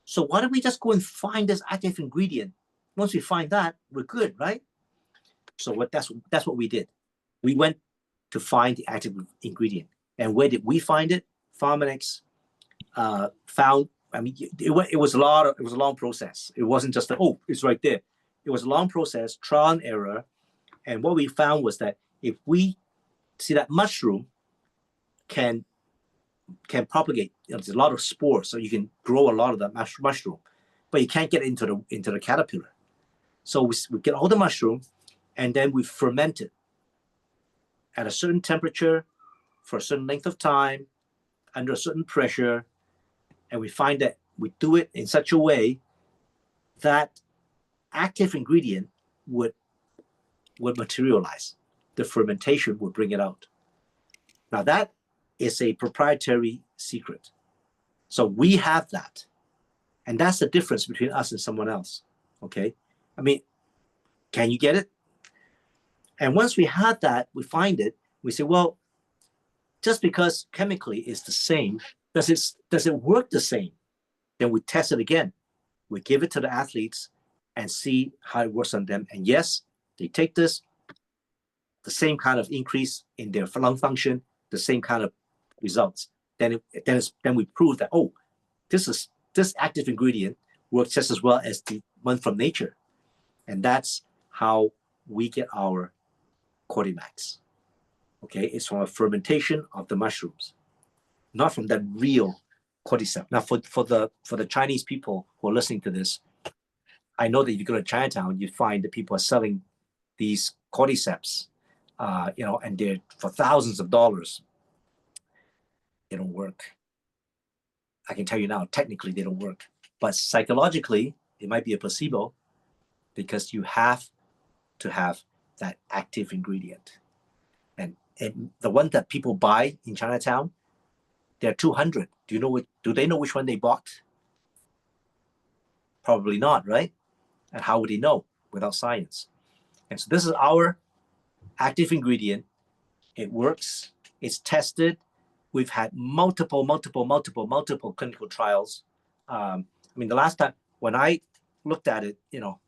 [SPEAKER 1] So why don't we just go and find this active ingredient? Once we find that, we're good, right? So that's what we did. We went to find the active ingredient. And where did we find it? Pharmanex found. I mean, it was a long process. It wasn't just it's right there. it was a long process, trial and error. And what we found was that if we see that mushroom can propagate, there's a lot of spores, so you can grow a lot of that mushroom, but you can't get into the caterpillar. So we get all the mushroom, and then we ferment it at a certain temperature for a certain length of time, under a certain pressure, and we find that we do it in such a way that active ingredient would materialize. The fermentation would bring it out. Now that is a proprietary secret. So we have that. And that's the difference between us and someone else. Okay. I mean, can you get it? And once we have that, we find it, we say, well, just because chemically it's the same, does it work the same? Then we test it again. We give it to the athletes and see how it works on them. And yes, they take this, the same kind of increase in their lung function, the same kind of results. Then we prove that, oh, this active ingredient works just as well as the one from nature. And that's how we get our Cordymax. Okay, it's from a fermentation of the mushrooms, not from that real cordyceps. Now, for the Chinese people who are listening to this, I know that if you go to Chinatown, you find that people are selling these cordyceps, and they're for thousands of dollars. They don't work. I can tell you now, technically they don't work, but psychologically it might be a placebo, because you have to have that active ingredient. And the one that people buy in Chinatown, there are 200. Do they know which one they bought? Probably not, right? And how would they know without science? And so this is our active ingredient. It works. It's tested. We've had multiple clinical trials. The last time when I looked at it,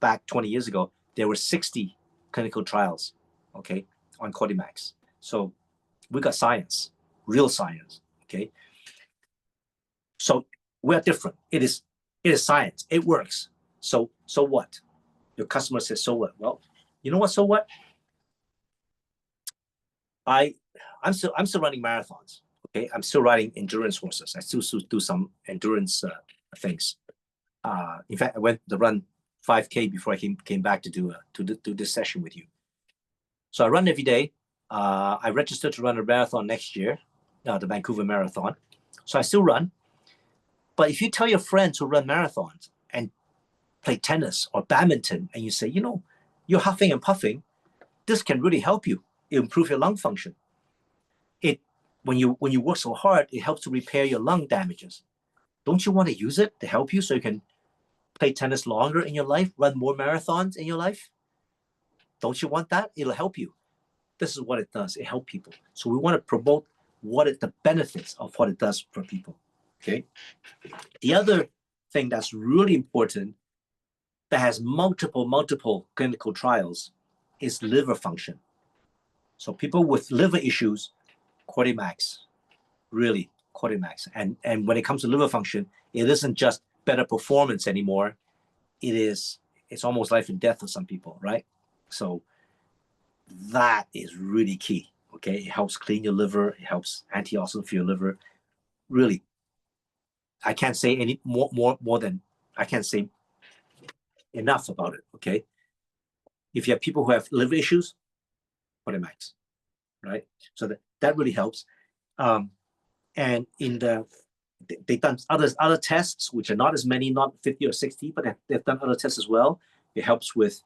[SPEAKER 1] back 20 years ago, there were 60 clinical trials, okay, on Cordymax. So we got science, real science, okay? So we're different. It is science. It works. So what? Your customer says, so what? Well, you know what? So what? I'm still running marathons. Okay, I'm still riding endurance horses. I still do some endurance things. In fact, I went to run 5K before I came back to do this session with you. So I run every day. I registered to run a marathon next year, the Vancouver Marathon. So I still run. But if you tell your friends who run marathons and play tennis or badminton, and you say, you're huffing and puffing, this can really help you improve your lung function. When you work so hard, it helps to repair your lung damages. Don't you want to use it to help you so you can play tennis longer in your life, run more marathons in your life? Don't you want that? It'll help you. This is what it does. It helps people. So we want to promote the benefits of what it does for people. Okay. The other thing that's really important that has multiple clinical trials is liver function. So people with liver issues, Cordymax, really Cordymax. And when it comes to liver function, it isn't just better performance anymore. It's almost life and death for some people, right? So that is really key. Okay, it helps clean your liver. It helps antioxidant for your liver. Really, I can't say any more than I can't say enough about it. Okay, if you have people who have liver issues, Cordymax, right? So that really helps. And they've done other tests, which are not as many, not 50 or 60, but they've done other tests as well. It helps with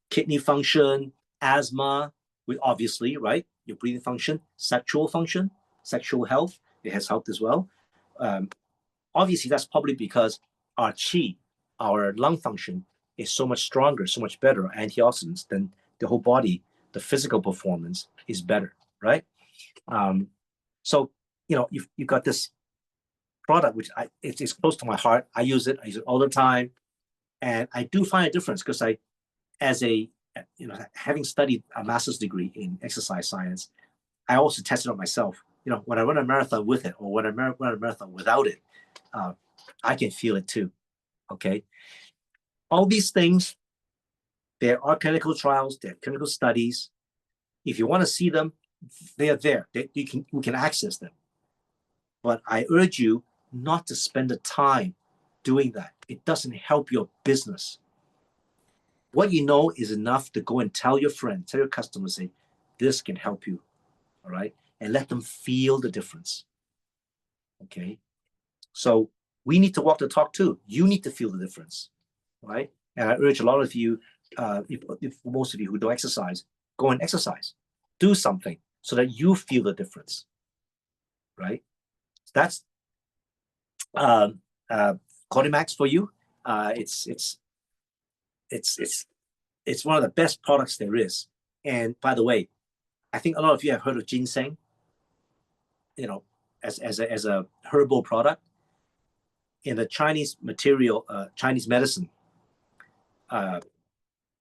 [SPEAKER 1] kidney function, asthma, with obviously, right, your breathing function, sexual health. It has helped as well. Obviously, that's probably because our qi, our lung function, is so much stronger, so much better, antioxidants, than the whole body. The physical performance is better, right? So you've got this product which it's close to my heart. I use it all the time, and I do find a difference because having studied a master's degree in exercise science, I also tested it myself. When I run a marathon with it, or when I run a marathon without it, I can feel it too. Okay, All these things, there are clinical trials, there are clinical studies. If you want to see them, they are there. We can access them. But I urge you not to spend the time doing that. It doesn't help your business. What you know is enough to go and tell your friend, tell your customer, say, this can help you, all right? And let them feel the difference, okay? So we need to walk the talk too. You need to feel the difference, right? And I urge a lot of you, if most of you who don't exercise, go and exercise. Do something so that you feel the difference, right? That's Codimax for you. It's one of the best products there is. And by the way, I think a lot of you have heard of ginseng, you know, as a herbal product. In the Chinese Chinese medicine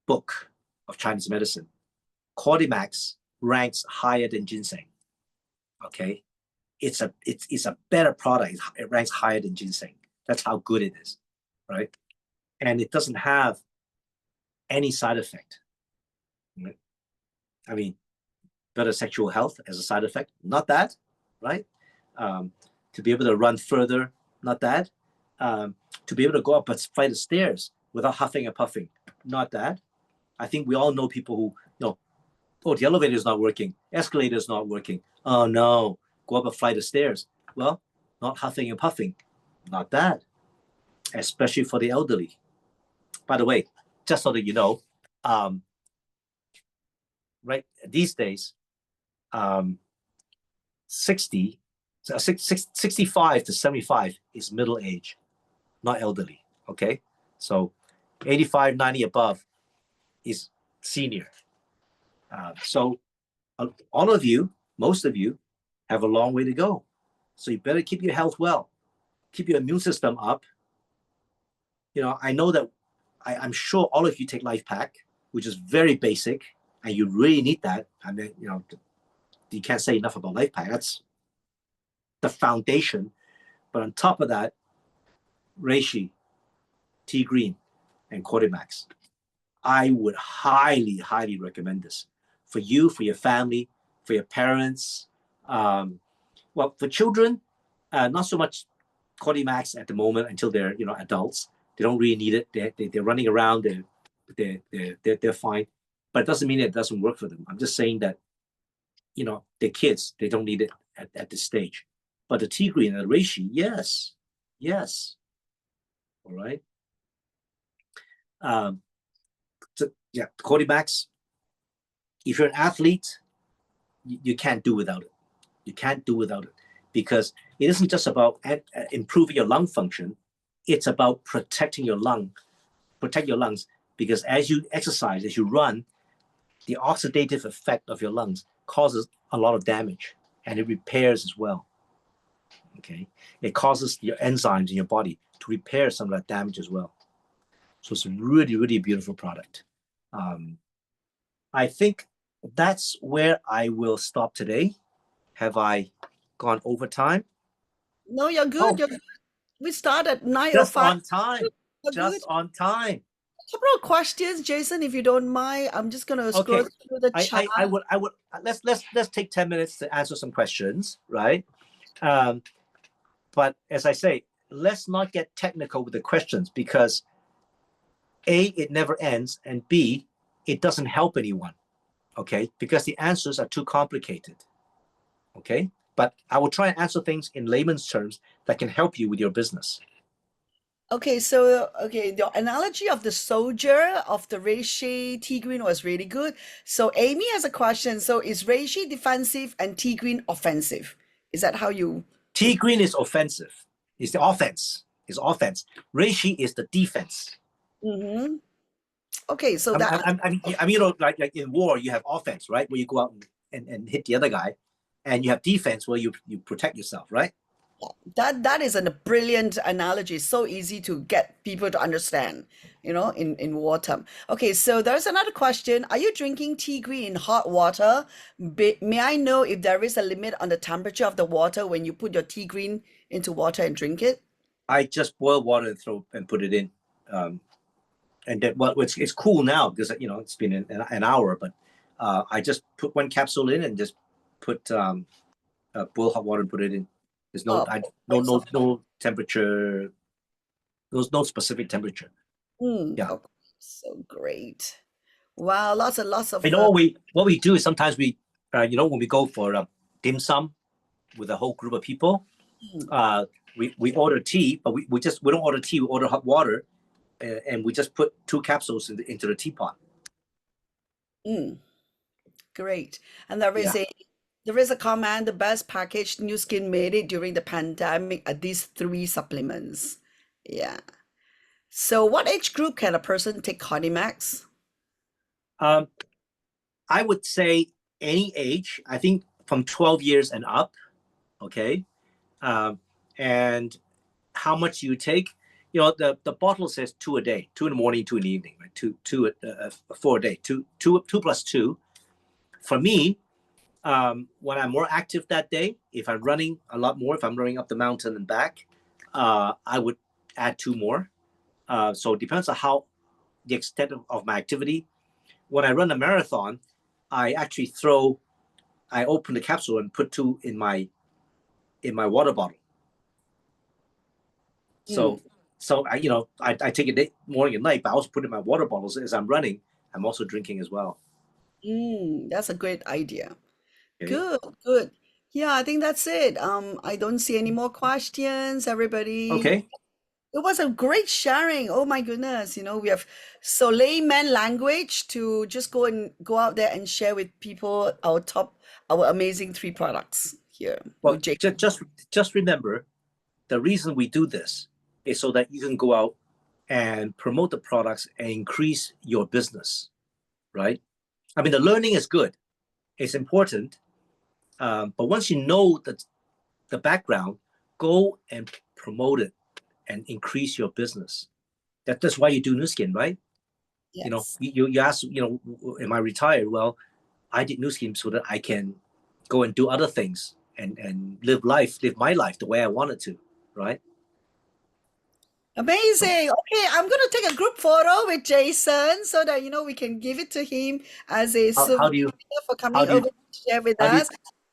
[SPEAKER 1] book of Chinese medicine, Codimax ranks higher than ginseng. Okay, it's a better product. It ranks higher than ginseng. That's how good it is, right? And it doesn't have any side effect. Right? I mean, better sexual health as a side effect, not that, right? To be able to run further, not that. To be able to go up a flight of stairs without huffing and puffing, not that. I think we all know people who, oh, the elevator is not working, escalator is not working. Oh no, go up a flight of stairs. Well, not huffing and puffing, not that. Especially for the elderly. By the way, just so that you know, right these days, 65 to 75 is middle age, not elderly. Okay, so 85, 90 above is senior. So all of you, most of you, have a long way to go. So you better keep your health well, keep your immune system up. I know that I'm sure all of you take Life Pack, which is very basic, and you really need that. I mean, you can't say enough about Life Pack. That's the foundation. But on top of that, reishi, tea green, and Codimax. I would highly, highly recommend this for you, for your family, for your parents. Well, for children, not so much Codimax at the moment until they're adults. They don't really need it. They're running around. They're fine, but it doesn't mean it doesn't work for them. I'm just saying that they're kids. They don't need it at this stage. But the tea green and the reishi, yes. All right. So, yeah, Codimax. If you're an athlete, you can't do without it. You can't do without it because it isn't just about improving your lung function. It's about protecting your lungs, because as you exercise, as you run, the oxidative effect of your lungs causes a lot of damage, and it repairs as well. Okay, it causes your enzymes in your body to repair some of that damage as well. So it's a really, really beautiful product. I think that's where I will stop today. Have I gone over time?
[SPEAKER 3] No, you're good.
[SPEAKER 1] Oh.
[SPEAKER 3] You're good. We start at 9:05.
[SPEAKER 1] Just on time.
[SPEAKER 3] You're
[SPEAKER 1] Just
[SPEAKER 3] good.
[SPEAKER 1] on time.
[SPEAKER 3] A couple of questions, Jason, if you don't mind. I'm just gonna scroll
[SPEAKER 1] Okay.
[SPEAKER 3] through the chat.
[SPEAKER 1] I would let's take 10 minutes to answer some questions, right? But as I say, let's not get technical with the questions, because A, it never ends, and B, it doesn't help anyone. Okay, because the answers are too complicated. Okay, but I will try and answer things in layman's terms that can help you with your business.
[SPEAKER 3] Okay, so the analogy of the soldier of the reishi tea green was really good. So Amy has a question. So is reishi defensive and tea green offensive? Is that how you?
[SPEAKER 1] Tea green is offensive. It's the offense. It's offense. Reishi is the defense.
[SPEAKER 3] Mm-hmm. Okay, so
[SPEAKER 1] I mean, like in war, you have offense, right? Where you go out and hit the other guy, and you have defense where you protect yourself, right?
[SPEAKER 3] that is a brilliant analogy. So easy to get people to understand, in wartime. Okay, so there's another question. Are you drinking tea green in hot water? May I know if there is a limit on the temperature of the water when you put your tea green into water and drink it?
[SPEAKER 1] I just boil water and put it in. and then well, it's cool now because it's been an hour, but I just put one capsule in and just put boil hot water and put it in. There's no temperature. There's no specific temperature. Yeah.
[SPEAKER 3] Oh, so great. Wow, lots and lots of
[SPEAKER 1] what we do is sometimes we when we go for dim sum with a whole group of people, we order tea, but we don't order tea, we order hot water, and we just put 2 capsules into the teapot.
[SPEAKER 3] Great. And there is a comment, the best packaged new skin made it during the pandemic are these 3 supplements. Yeah. So what age group can a person take Conimax?
[SPEAKER 1] I would say any age. I think from 12 years and up. Okay. And how much you take? The bottle says 2 a day, 2 in the morning, 2 in the evening, right? 4 a day, 2 plus 2. For me, when I'm more active that day, if I'm running a lot more, if I'm running up the mountain and back, I would add 2 more. So it depends on the extent of my activity. When I run a marathon, I actually I open the capsule and put 2 in my water bottle. So I take it morning and night, but I also put it in my water bottles as I'm running. I'm also drinking as well.
[SPEAKER 3] That's a great idea.
[SPEAKER 1] Okay.
[SPEAKER 3] Good. Yeah, I think that's it. I don't see any more questions, everybody.
[SPEAKER 1] Okay.
[SPEAKER 3] It was a great sharing. Oh my goodness. We have so layman language to just go out there and share with people our amazing 3 products here.
[SPEAKER 1] Well, just remember, the reason we do this is so that you can go out and promote the products and increase your business, right? I mean, the learning is good. It's important. But once you know the background, go and promote it and increase your business. That's why you do Nu Skin, right?
[SPEAKER 3] Yes.
[SPEAKER 1] You ask, am I retired? Well, I did Nu Skin so that I can go and do other things and live my life the way I wanted to, right?
[SPEAKER 3] Amazing. Okay, I'm going to take a group photo with Jason so that we can give it to him as a souvenir for coming over to share with us.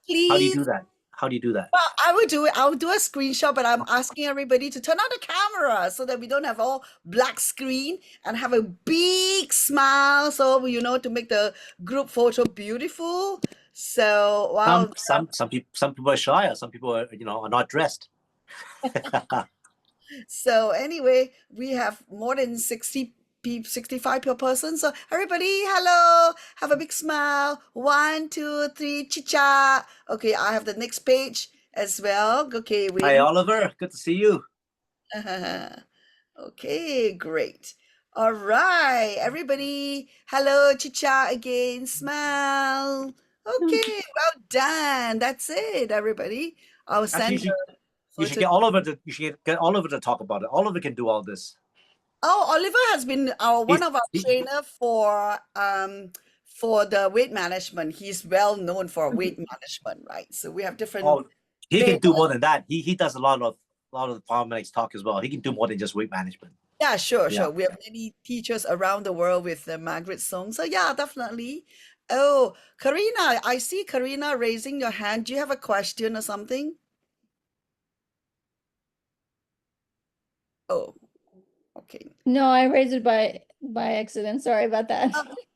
[SPEAKER 3] Please.
[SPEAKER 1] How do you do that? How do you do that?
[SPEAKER 3] Well, I will do it. I'll do a screenshot, but I'm asking everybody to turn on the camera so that we don't have all black screen and have a big smile. So, to make the group photo beautiful. So, wow.
[SPEAKER 1] Some people are shy, or some people are not dressed.
[SPEAKER 3] So anyway, we have more than 65 per person. So everybody, hello, have a big smile. 1, 2, 3, chicha. Okay, I have the next page as well. Okay,
[SPEAKER 1] Hi, Oliver. Good to see you.
[SPEAKER 3] Okay, great. All right, everybody. Hello, chicha again. Smile. Okay, well done. That's it, everybody. I'll send
[SPEAKER 1] you should get Oliver to talk about it. Oliver can do all this.
[SPEAKER 3] Oh, Oliver has been one of our trainer for the weight management. He's well known for weight management, right? So we have different.
[SPEAKER 1] Oh, he can do more than that. He does a lot of the paramedics talk as well. He can do more than just weight management.
[SPEAKER 3] Yeah, sure. We have many teachers around the world with Margaret Song. So yeah, definitely. Oh, Karina, I see Karina raising your hand. Do you have a question or something? Oh, okay.
[SPEAKER 5] No, I raised it by accident. Sorry about that.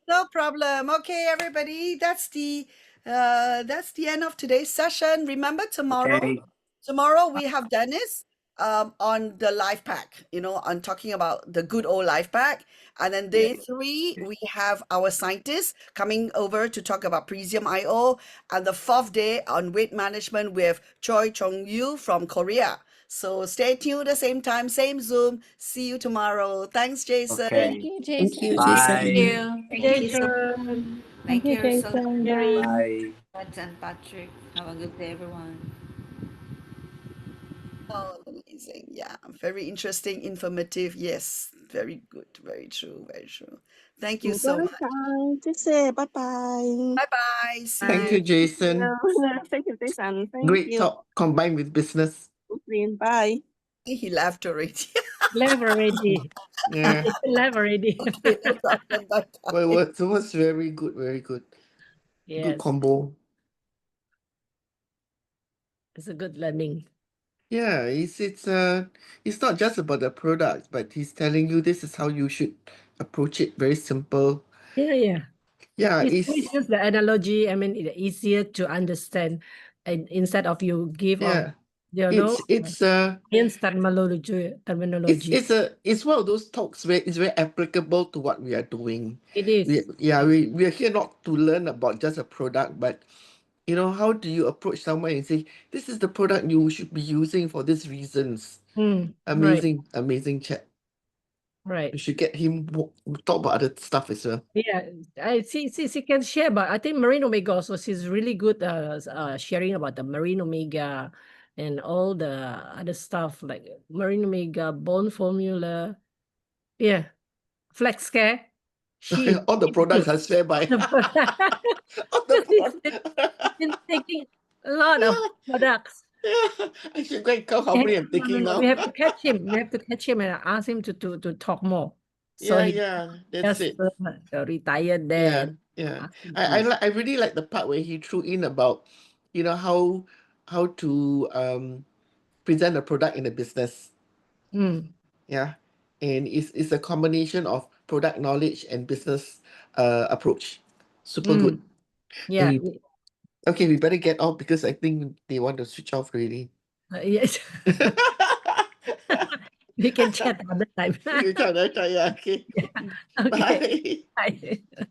[SPEAKER 3] No problem. Okay, everybody, that's the end of today's session. Remember tomorrow we have Dennis on the life pack, on talking about the good old life pack. And then day 3, we have our scientists coming over to talk about Presium IO. And the 4th day on weight management with Choi Chong Yu from Korea. So stay tuned, the same time, same Zoom. See you tomorrow. Thanks, Jason.
[SPEAKER 1] Okay.
[SPEAKER 5] Thank you, Jason.
[SPEAKER 6] Thank you,
[SPEAKER 1] Bye.
[SPEAKER 6] Jason.
[SPEAKER 5] Thank you, Jason.
[SPEAKER 1] Bye.
[SPEAKER 6] And Patrick. Have a good day, everyone.
[SPEAKER 3] Oh, amazing. Yeah, very interesting, informative. Yes, very good. Very true. Very true. Thank you so much.
[SPEAKER 7] Bye-bye. Bye-bye.
[SPEAKER 3] Bye-bye.
[SPEAKER 8] Thank you, Jason.
[SPEAKER 7] Thank you, Jason. Thank
[SPEAKER 8] Great
[SPEAKER 7] you.
[SPEAKER 8] talk combined with business.
[SPEAKER 7] Bye.
[SPEAKER 3] He left already.
[SPEAKER 8] left already.
[SPEAKER 9] Yeah.
[SPEAKER 8] Jason left already.
[SPEAKER 9] But it was very good, very good. Good
[SPEAKER 8] Yes,
[SPEAKER 9] combo.
[SPEAKER 8] it's a good learning.
[SPEAKER 9] Yeah, it's not just about the product, but he's telling you this is how you should approach it. Very simple.
[SPEAKER 8] Yeah.
[SPEAKER 9] Yeah,
[SPEAKER 8] It's always use the analogy. I mean, it's easier to understand, and instead of you give
[SPEAKER 9] yeah.
[SPEAKER 8] science terminology.
[SPEAKER 9] It's one of those talks where it's very applicable to what we are doing.
[SPEAKER 8] It is.
[SPEAKER 9] We are here not to learn about just a product, but how do you approach someone and say, this is the product you should be using for these reasons.
[SPEAKER 8] Right,
[SPEAKER 9] Amazing chat.
[SPEAKER 8] right.
[SPEAKER 9] You should get him talk about other stuff as well.
[SPEAKER 8] Yeah, I see. She can share, but I think Marine Omega also, she's really good sharing about the Marine Omega and all the other stuff like Marine Omega, bone formula. Yeah, Flex Care.
[SPEAKER 9] All the products are swear by. All the
[SPEAKER 8] She's
[SPEAKER 9] products.
[SPEAKER 8] been taking a lot of products.
[SPEAKER 9] Yeah, I should go and count how many I'm taking now.
[SPEAKER 8] We have to catch him. We have to catch him and ask him to talk more. So he
[SPEAKER 9] that's
[SPEAKER 8] just
[SPEAKER 9] it.
[SPEAKER 8] retired there.
[SPEAKER 9] Yeah.
[SPEAKER 8] Ask him
[SPEAKER 9] I really like the part where he threw in about, how to present a product in a business.
[SPEAKER 8] Mm,
[SPEAKER 9] Yeah. And it's a combination of product knowledge and business approach. Super good.
[SPEAKER 8] yeah.
[SPEAKER 9] Okay, we better get off because I think they want to switch off already.
[SPEAKER 8] Yes. We can chat another time.
[SPEAKER 9] You try, yeah, okay.
[SPEAKER 8] Okay.
[SPEAKER 9] Bye.
[SPEAKER 8] Bye.